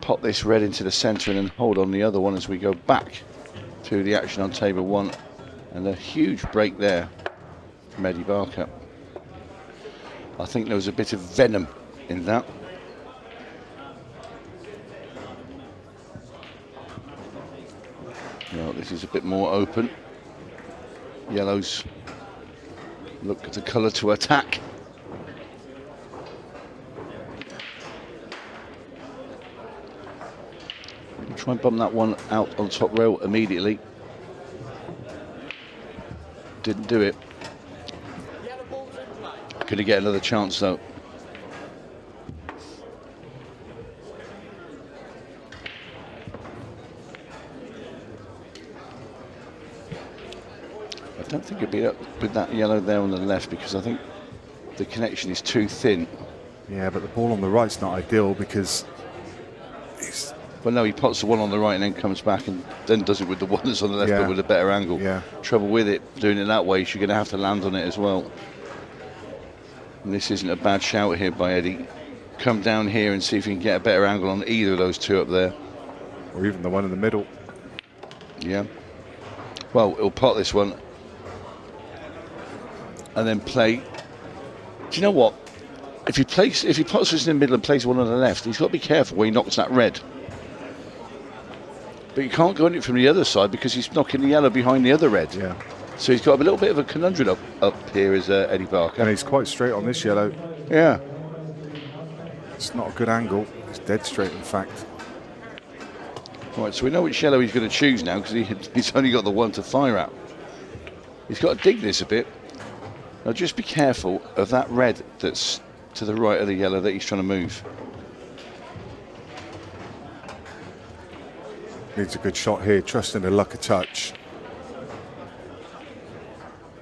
pop this red into the centre and then hold on the other one as we go back to the action on table 1. And a huge break there from Eddie Barker. I think there was a bit of venom in that. Well, this is a bit more open. Yellows look at the colour to attack. Try and bump that one out on top rail immediately. Didn't do it. Could he get another chance though? I don't think it'd be up with that yellow there on the left because I think the connection is too thin. Yeah, but the ball on the right's not ideal because he's... Well, no, he pots the one on the right and then comes back and then does it with the one that's on the left, Yeah. but with a better angle. Yeah. Trouble with it, doing it that way, is you're going to have to land on it as well. And this isn't a bad shout here by Eddie. Come down here and see if you can get a better angle on either of those two up there. Or even the one in the middle. Yeah. Well, he'll pot this one and then play. Do you know what? If he pots this in the middle and plays one on the left, he's got to be careful where he knocks that red. But you can't go on it from the other side because he's knocking the yellow behind the other red. Yeah. So he's got a little bit of a conundrum up here as Eddie Barker. And he's quite straight on this yellow. Yeah. It's not a good angle. It's dead straight, in fact. Right, so we know which yellow he's going to choose now because he's only got the one to fire at. He's got to dig this a bit. Now just be careful of that red that's to the right of the yellow that he's trying to move. Needs a good shot here, trusting the luck a touch.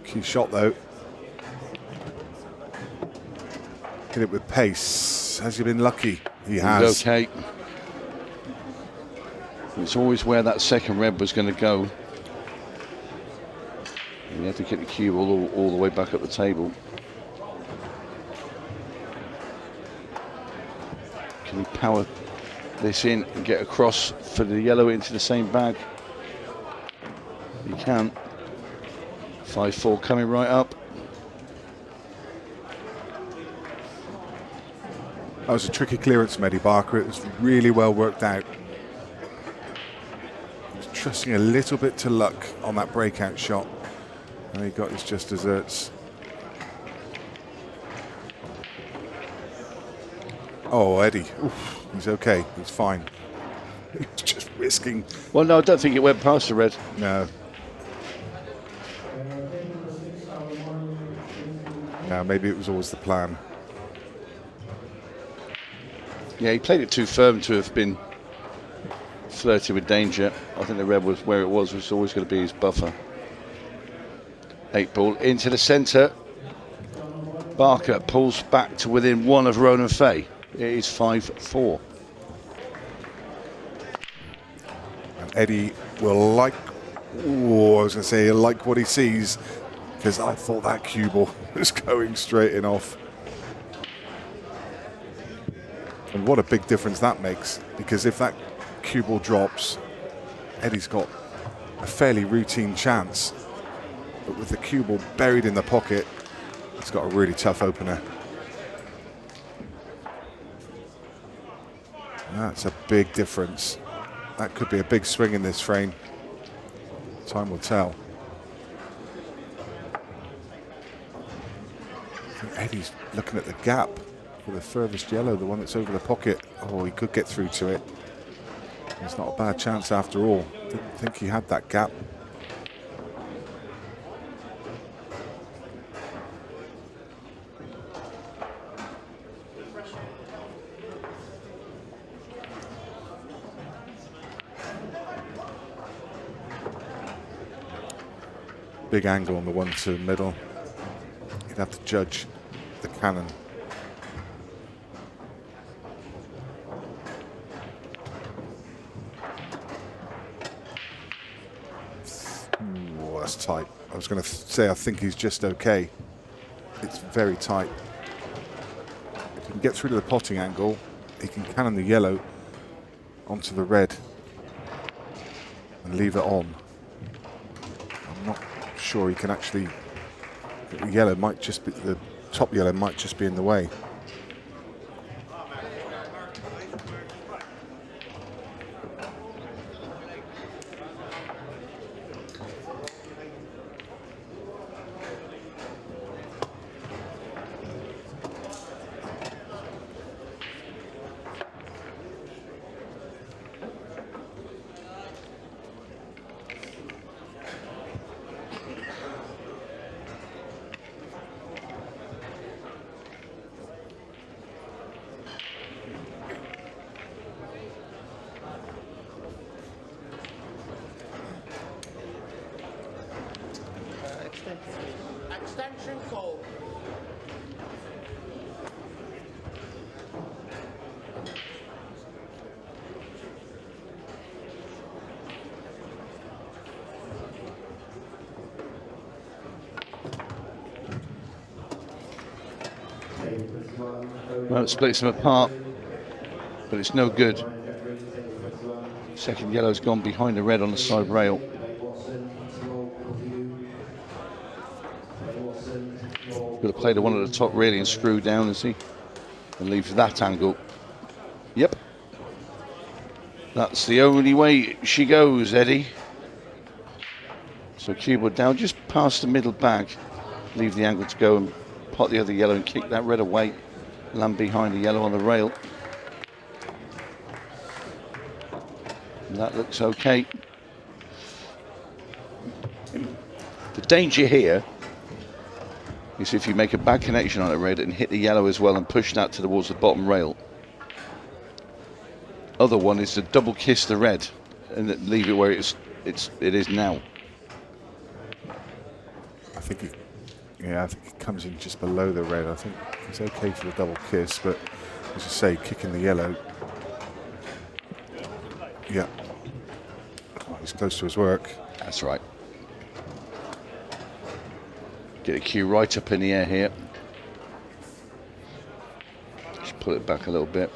Key shot though. Hit it with pace. Has he been lucky? He has. He's okay. It's always where that second red was going to go. And you have to get the cue all the way back up the table. Can he power this in and get across for the yellow into the same bag? He can. 5-4 coming right up. That was a tricky clearance from Eddie Barker. It was really well worked out. He was trusting a little bit to luck on that breakout shot. And he got his just desserts. Oh, Eddie. Oof, he's okay. He's fine. He's just risking. Well, no, I don't think it went past the red. No. No, maybe it was always the plan. Yeah, he played it too firm to have been flirting with danger. I think the red was where it was always going to be his buffer. 8-ball into the centre. Barker pulls back to within 1 of Ronan Fay. It is 5-4. And Eddie will like, ooh, I was going to say, like what he sees, because I thought that cue ball was going straight in off. And what a big difference that makes, because if that cue ball drops, Eddie's got a fairly routine chance. But with the cue ball buried in the pocket, he's got a really tough opener. That's a big difference. That could be a big swing in this frame. Time will tell. I think Eddie's looking at the gap for the furthest yellow, the one that's over the pocket. Oh, he could get through to it. It's not a bad chance after all. Didn't think he had that gap. Big angle on the one to middle. You'd have to judge the cannon. Ooh, that's tight. I was going to say I think he's just okay. It's very tight. If he can get through to the potting angle, he can cannon the yellow onto the red and leave it on. I'm not sure he can actually. The yellow might just be, the top yellow might just be in the way. Extension call. Well, it splits them apart, but it's no good. Second yellow's gone behind the red on the side rail. Going to play the one at the top really and screw down, is he? And leave that angle. Yep. That's the only way she goes, Eddie. So cue ball down just past the middle bag. Leave the angle to go and pot the other yellow and kick that red away. Land behind the yellow on the rail. And that looks okay. The danger here is if you make a bad connection on the red and hit the yellow as well and push that towards the bottom rail. Other one is to double kiss the red and leave it where it is now. I think it comes in just below the red. I think it's okay for the double kiss, but as you say, kicking the yellow. Yeah. Oh, he's close to his work. That's right. Get the cue right up in the air here. Just pull it back a little bit.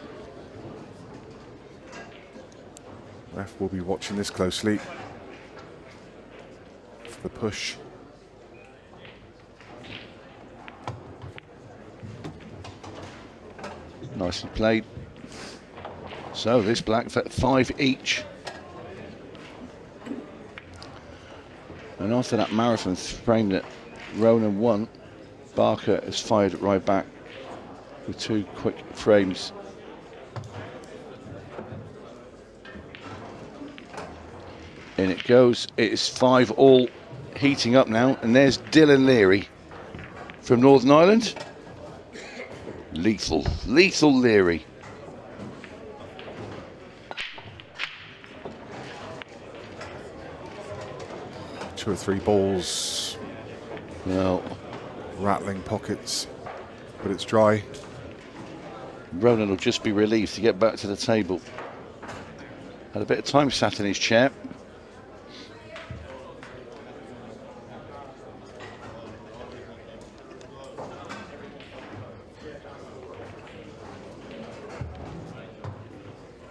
Ref will be watching this closely for the push. Nicely played. So this black for 5 each. And after that marathon frame that Ronan won, Barker has fired it right back with 2 quick frames. In it goes. It's 5 all, heating up now, and there's Dylan Leary from Northern Ireland. Lethal Leary. 2 or 3 balls, Well, rattling pockets, but it's dry. Ronan will just be relieved to get back to the table. Had a bit of time sat in his chair.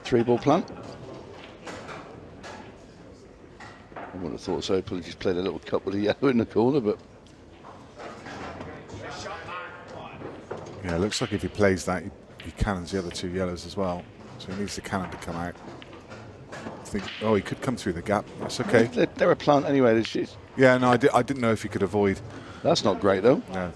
Three-ball plan. I wouldn't have thought so. Probably just played a little couple of yellow in the corner, but Yeah, it looks like if he plays that, he cannons the other 2 yellows as well. So he needs the cannon to come out. Oh, he could come through the gap. That's okay. they're a plant anyway. Yeah, no, I didn't know if he could avoid. That's not great though. No.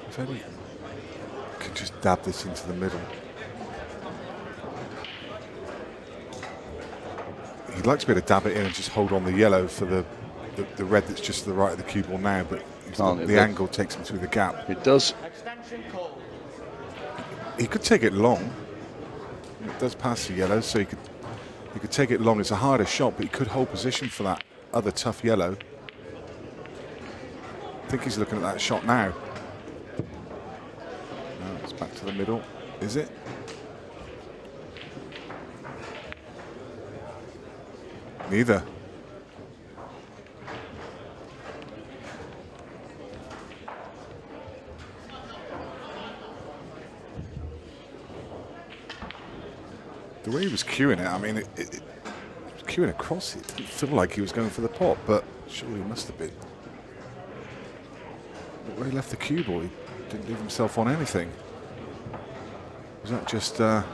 If only could just dab this into the middle. He'd like to be able to dab it in and just hold on the yellow for the red that's just to the right of the cue ball now, but the angle takes him through the gap. It does. Extension called. He could take it long. It does pass the yellow, so he could take it long. It's a harder shot, but he could hold position for that other tough yellow. I think he's looking at that shot now. No, it's back to the middle. Is it? Neither. The way he was cueing it, I mean, it was cueing across. It didn't feel like he was going for the pot, but surely he must have been. But where he left the cue ball, he didn't leave himself on anything. Was that just a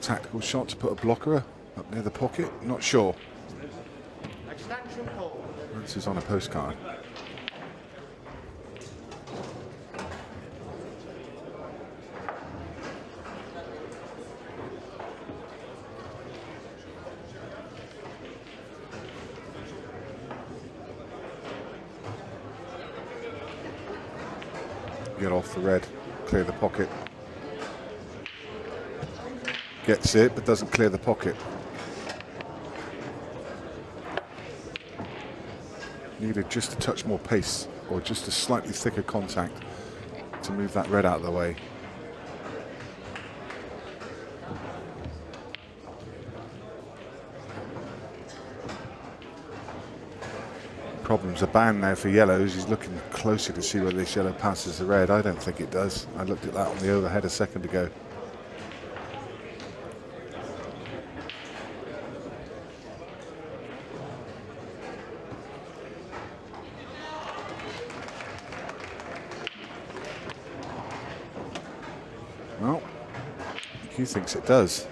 tactical shot to put a blocker up near the pocket? Not sure. Extension called. This is on a postcard. Get off the red, clear the pocket. Gets it, but doesn't clear the pocket. Needed just a touch more pace, or just a slightly thicker contact to move that red out of the way. Problems abound now for yellows. He's looking closer to see whether this yellow passes the red. I don't think it does. I looked at that on the overhead a second ago. Well, he thinks it does.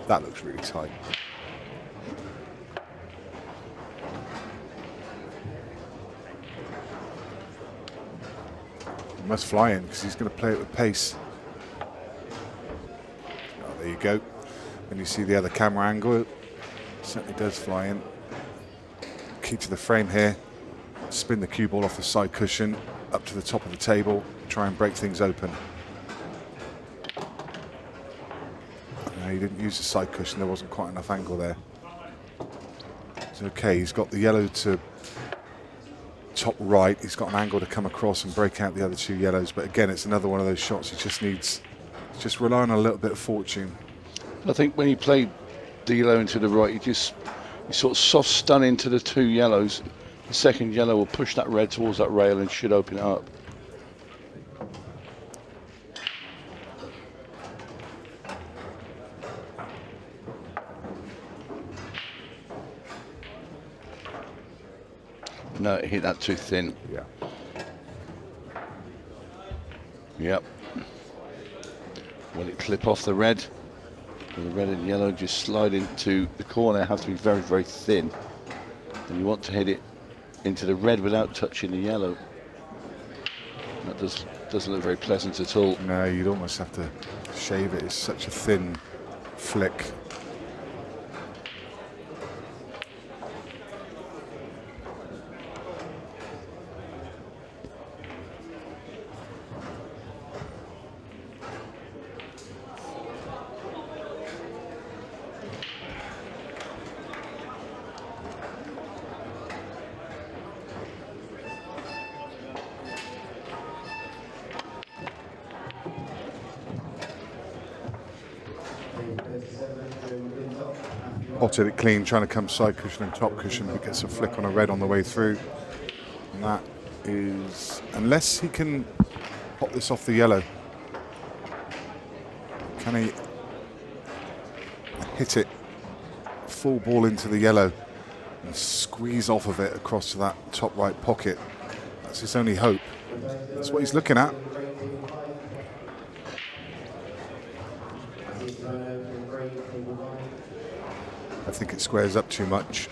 That looks really tight. Must fly in because he's going to play it with pace. Oh, there you go. When you see the other camera angle, it certainly does fly in. Key to the frame here. Spin the cue ball off the side cushion up to the top of the table. Try and break things open. No, he didn't use the side cushion. There wasn't quite enough angle there. It's okay. He's got the yellow to top right. He's got an angle to come across and break out the other 2 yellows, but again, it's another one of those shots. He just needs, just relying on a little bit of fortune. I think when he played the yellow into the right, he sort of soft stun into the 2 yellows. The second yellow will push that red towards that rail and should open it up. No, it hit that too thin. Yeah. Yep. Will it clip off the red? Will the red and yellow just slide into the corner? Have to be very, very thin. And you want to hit it into the red without touching the yellow. That doesn't look very pleasant at all. No, you'd almost have to shave it. It's such a thin flick. Potted it clean, trying to come side cushion and top cushion, but gets a flick on a red on the way through. And that is, unless he can pop this off the yellow, can he hit it full ball into the yellow and squeeze off of it across to that top right pocket? That's his only hope. That's what he's looking at. I think it squares up too much.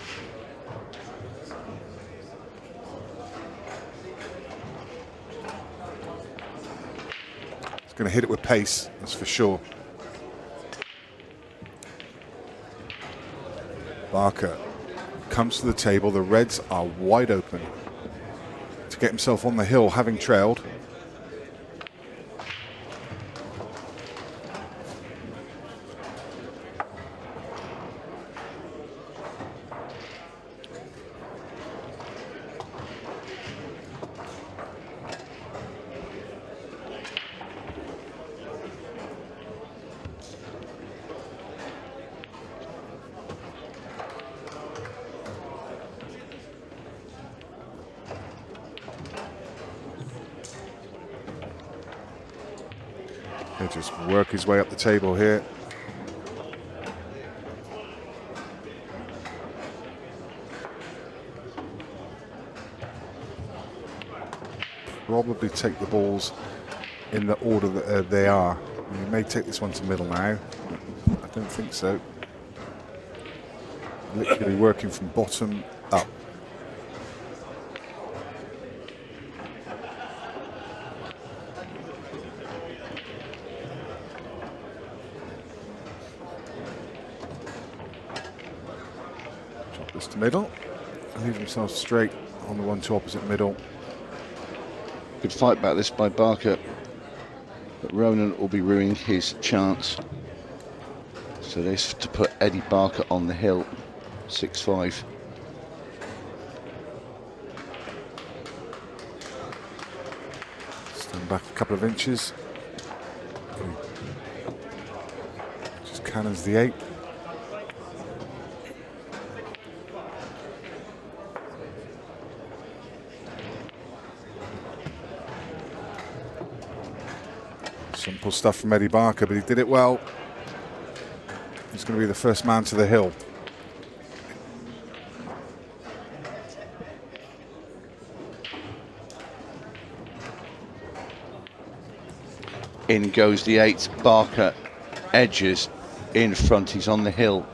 It's going to hit it with pace, that's for sure. Barker comes to the table. The reds are wide open to get himself on the hill, having trailed. He'll just work his way up the table here. Probably take the balls in the order that they are. You may take this one to middle now. I don't think so. Literally working from bottom up. To middle, leave himself straight on the 1-2 opposite middle. Good fight back this by Barker, but Ronan will be ruining his chance. So this to put Eddie Barker on the hill, 6-5. Stand back a couple of inches. Just cannons the 8. Simple stuff from Eddie Barker, but he did it well. He's going to be the first man to the hill. In goes the 8. Barker edges in front. He's on the hill,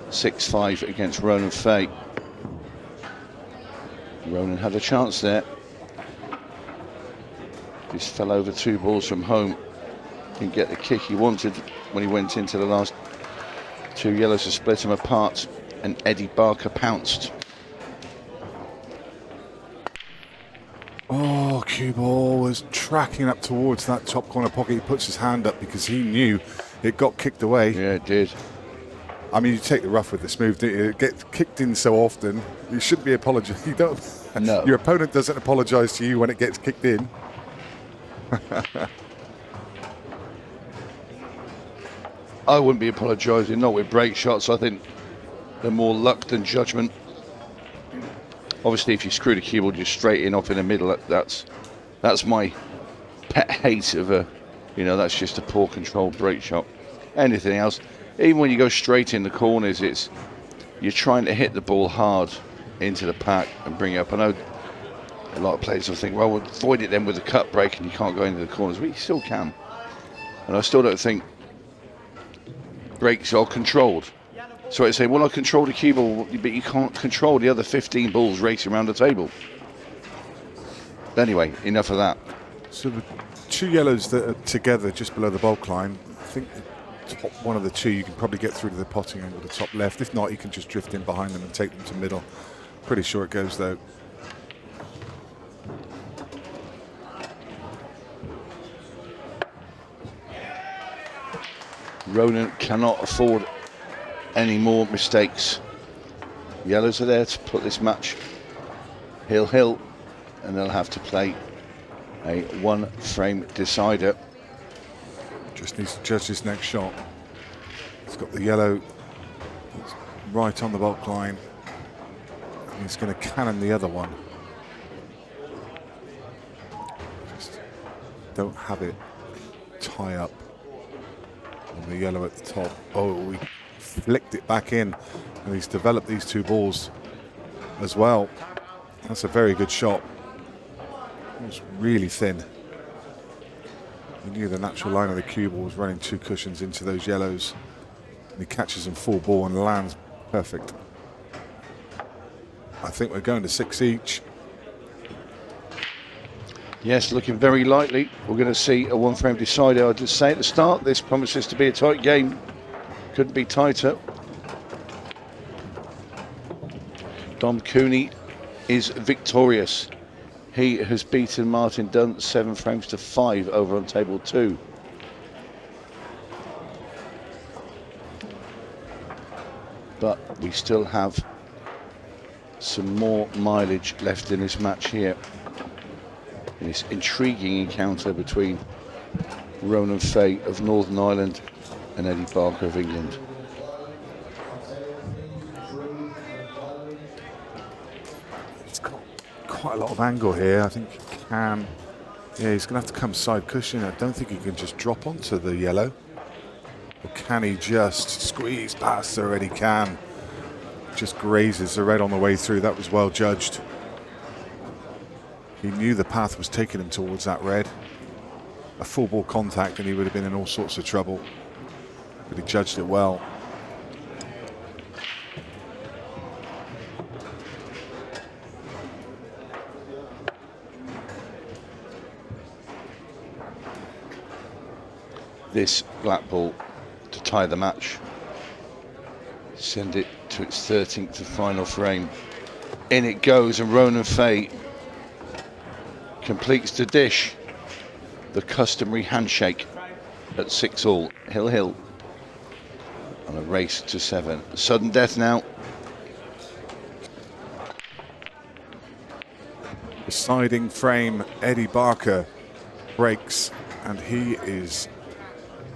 6-5 against Ronan 𝗏. Ronan had a chance there. Just fell over 2 balls from home. Didn't get the kick he wanted when he went into the last 2 yellows to split him apart, and Eddie Barker pounced. Oh, cue ball was tracking up towards that top corner pocket. He puts his hand up because he knew it got kicked away. Yeah, it did. I mean, you take the rough with this move, don't you? It gets kicked in so often. You shouldn't be apologizing. You don't. No. Your opponent doesn't apologize to you when it gets kicked in. I wouldn't be apologising, not with break shots. I think they're more luck than judgment. Obviously, if you screw the cue ball just straight in off in the middle, that's my pet hate of a, that's just a poor controlled break shot. Anything else, even when you go straight in the corners, you're trying to hit the ball hard into the pack and bring it up. I know A lot of players will think, well, we'll avoid it then with the cut break and you can't go into the corners. But you still can. And I still don't think breaks are controlled. So I say, well, I control the cue ball, but you can't control the other 15 balls racing around the table. But anyway, enough of that. So the two yellows that are together just below the bulk line, I think the top one of the two you can probably get through to the potting angle, the top left. If not, you can just drift in behind them and take them to middle. Pretty sure it goes though. Ronan cannot afford any more mistakes. Yellows are there to put this match hill, and they'll have to play a one-frame decider. Just needs to judge this next shot. He's got the yellow right on the bulk line, and he's going to cannon the other one. Just don't have it tie up on the yellow at the top. Oh, he flicked it back in, and he's developed these two balls as well. That's a very good shot. It was really thin. He knew the natural line of the cue ball was running two cushions into those yellows, and he catches them full ball and lands perfect. I think we're going to 6 each. Yes, looking very likely. We're going to see a one-frame decider. I did say at the start, this promises to be a tight game. Couldn't be tighter. 𝗏𝗏𝗀𝗀 is victorious. He has beaten Martin Dunn 7 frames to 5 over on table 2. But we still have some more mileage left in this match here. In this intriguing encounter between Ronan 𝗏𝗃 of Northern Ireland and 𝗏𝗏𝗃𝗏 of England. It's got quite a lot of angle here. I think he can. Yeah, he's going to have to come side cushion. I don't think he can just drop onto the yellow. Or can he just squeeze past there? He can. Just grazes the red on the way through. That was well judged. He knew the path was taking him towards that red. A full ball contact and he would have been in all sorts of trouble. But he judged it well. This black ball to tie the match. Send it to its 13th and final frame. In it goes, and Ronan 𝗏𝗃 completes the dish. The customary handshake at 6-all. 𝗏𝗏 on a race to 7. Sudden death now. Deciding frame, 𝗏𝗏𝗏𝗏 breaks, and he is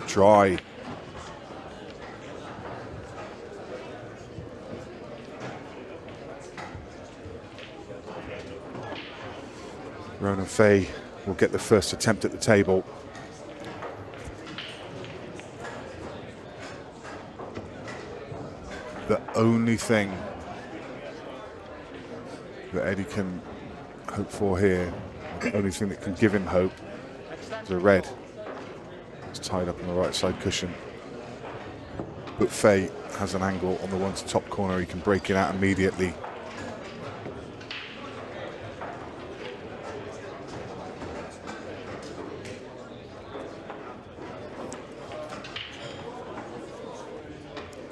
dry. Ronan 𝗏𝗃 will get the first attempt at the table. The only thing that Eddie can hope for here, the only thing that can give him hope, is a red. It's tied up on the right side cushion. But 𝗏𝗏 has an angle on the one to top corner. He can break it out immediately.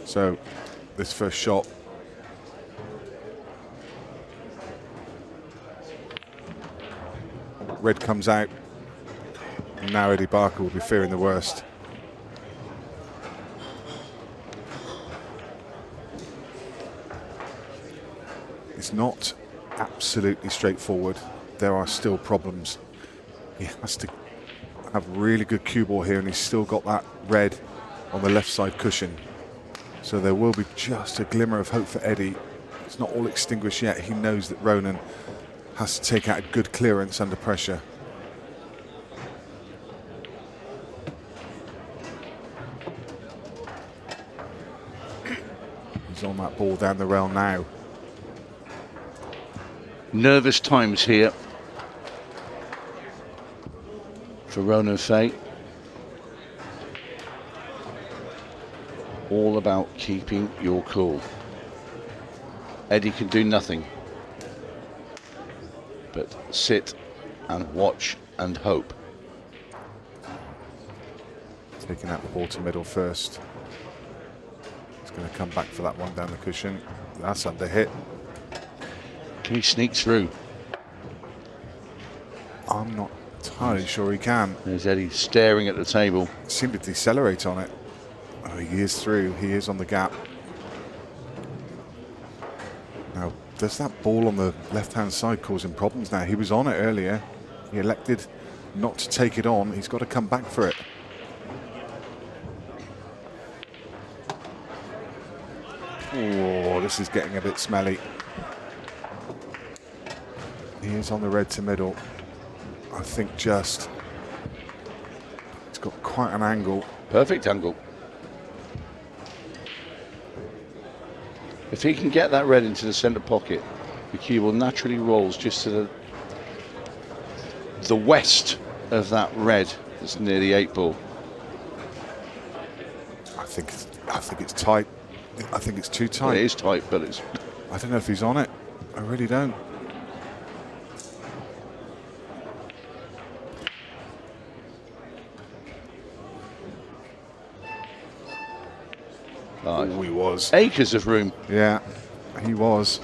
So this first shot, red comes out, and now 𝗏𝗏𝗏𝗏 will be fearing the worst. It's not absolutely straightforward. There are still problems. He has to have really good cue ball here, and he's still got that red on the left side cushion. So there will be just a glimmer of hope for Eddie. It's not all extinguished yet. He knows that Ronan has to take out a good clearance under pressure. He's on that ball down the rail now. Nervous times here for 𝗨𝗏𝗃. All about keeping your cool. Eddie can do nothing but sit and watch and hope. Taking out the ball to middle first. He's going to come back for that one down the cushion. That's under hit. Can he sneak through? I'm not entirely sure he can. There's Eddie staring at the table. Seemed to decelerate on it. Oh, he is through. He is on the gap. Now, does that ball on the left-hand side cause him problems now? He was on it earlier. He elected not to take it on. He's got to come back for it. Oh, this is getting a bit smelly. He is on the red to middle. I think just. It's got quite an angle. Perfect angle. If he can get that red into the centre pocket, the cue will naturally rolls just to the west of that red that's near the 8 ball. I think it's tight. I think it's too tight. Well, it is tight, but it's. I don't know if he's on it. I really don't. Oh, he was. Acres of room. Yeah, he was.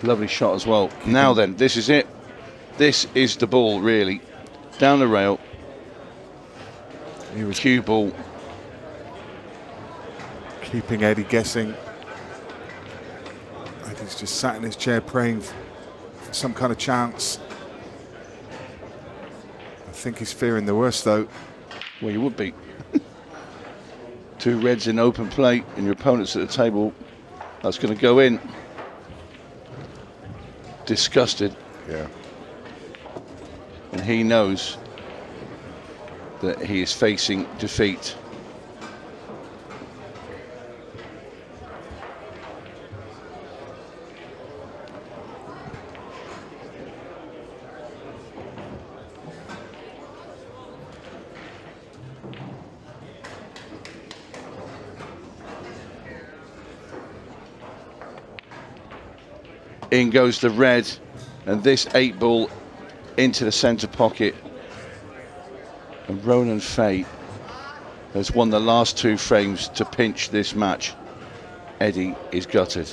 Lovely shot as well. Now then, this is it. This is the ball, really. Down the rail. He was Cue ball. keeping Eddie guessing. Eddie's just sat in his chair praying for some kind of chance. I think he's fearing the worst, though. Well, you would be. 2 reds in open play and your opponent's at the table. That's going to go in. Disgusted. Yeah. And he knows that he is facing defeat. In goes the red, and this 8 ball into the centre pocket. And 𝗨𝗏𝗃 has won the last 2 frames to pinch this match. Eddie is gutted.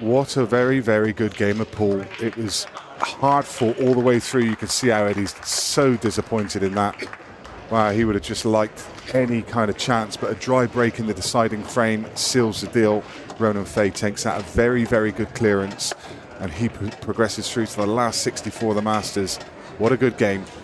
What a very, very good game of pool. It was hard fought all the way through. You can see how Eddie's so disappointed in that. Wow, he would have just liked any kind of chance, but a dry break in the deciding frame seals the deal. 𝗨𝗏𝗃 takes out a very, very good clearance, and he progresses through to the last 64 of the Masters. What a good game.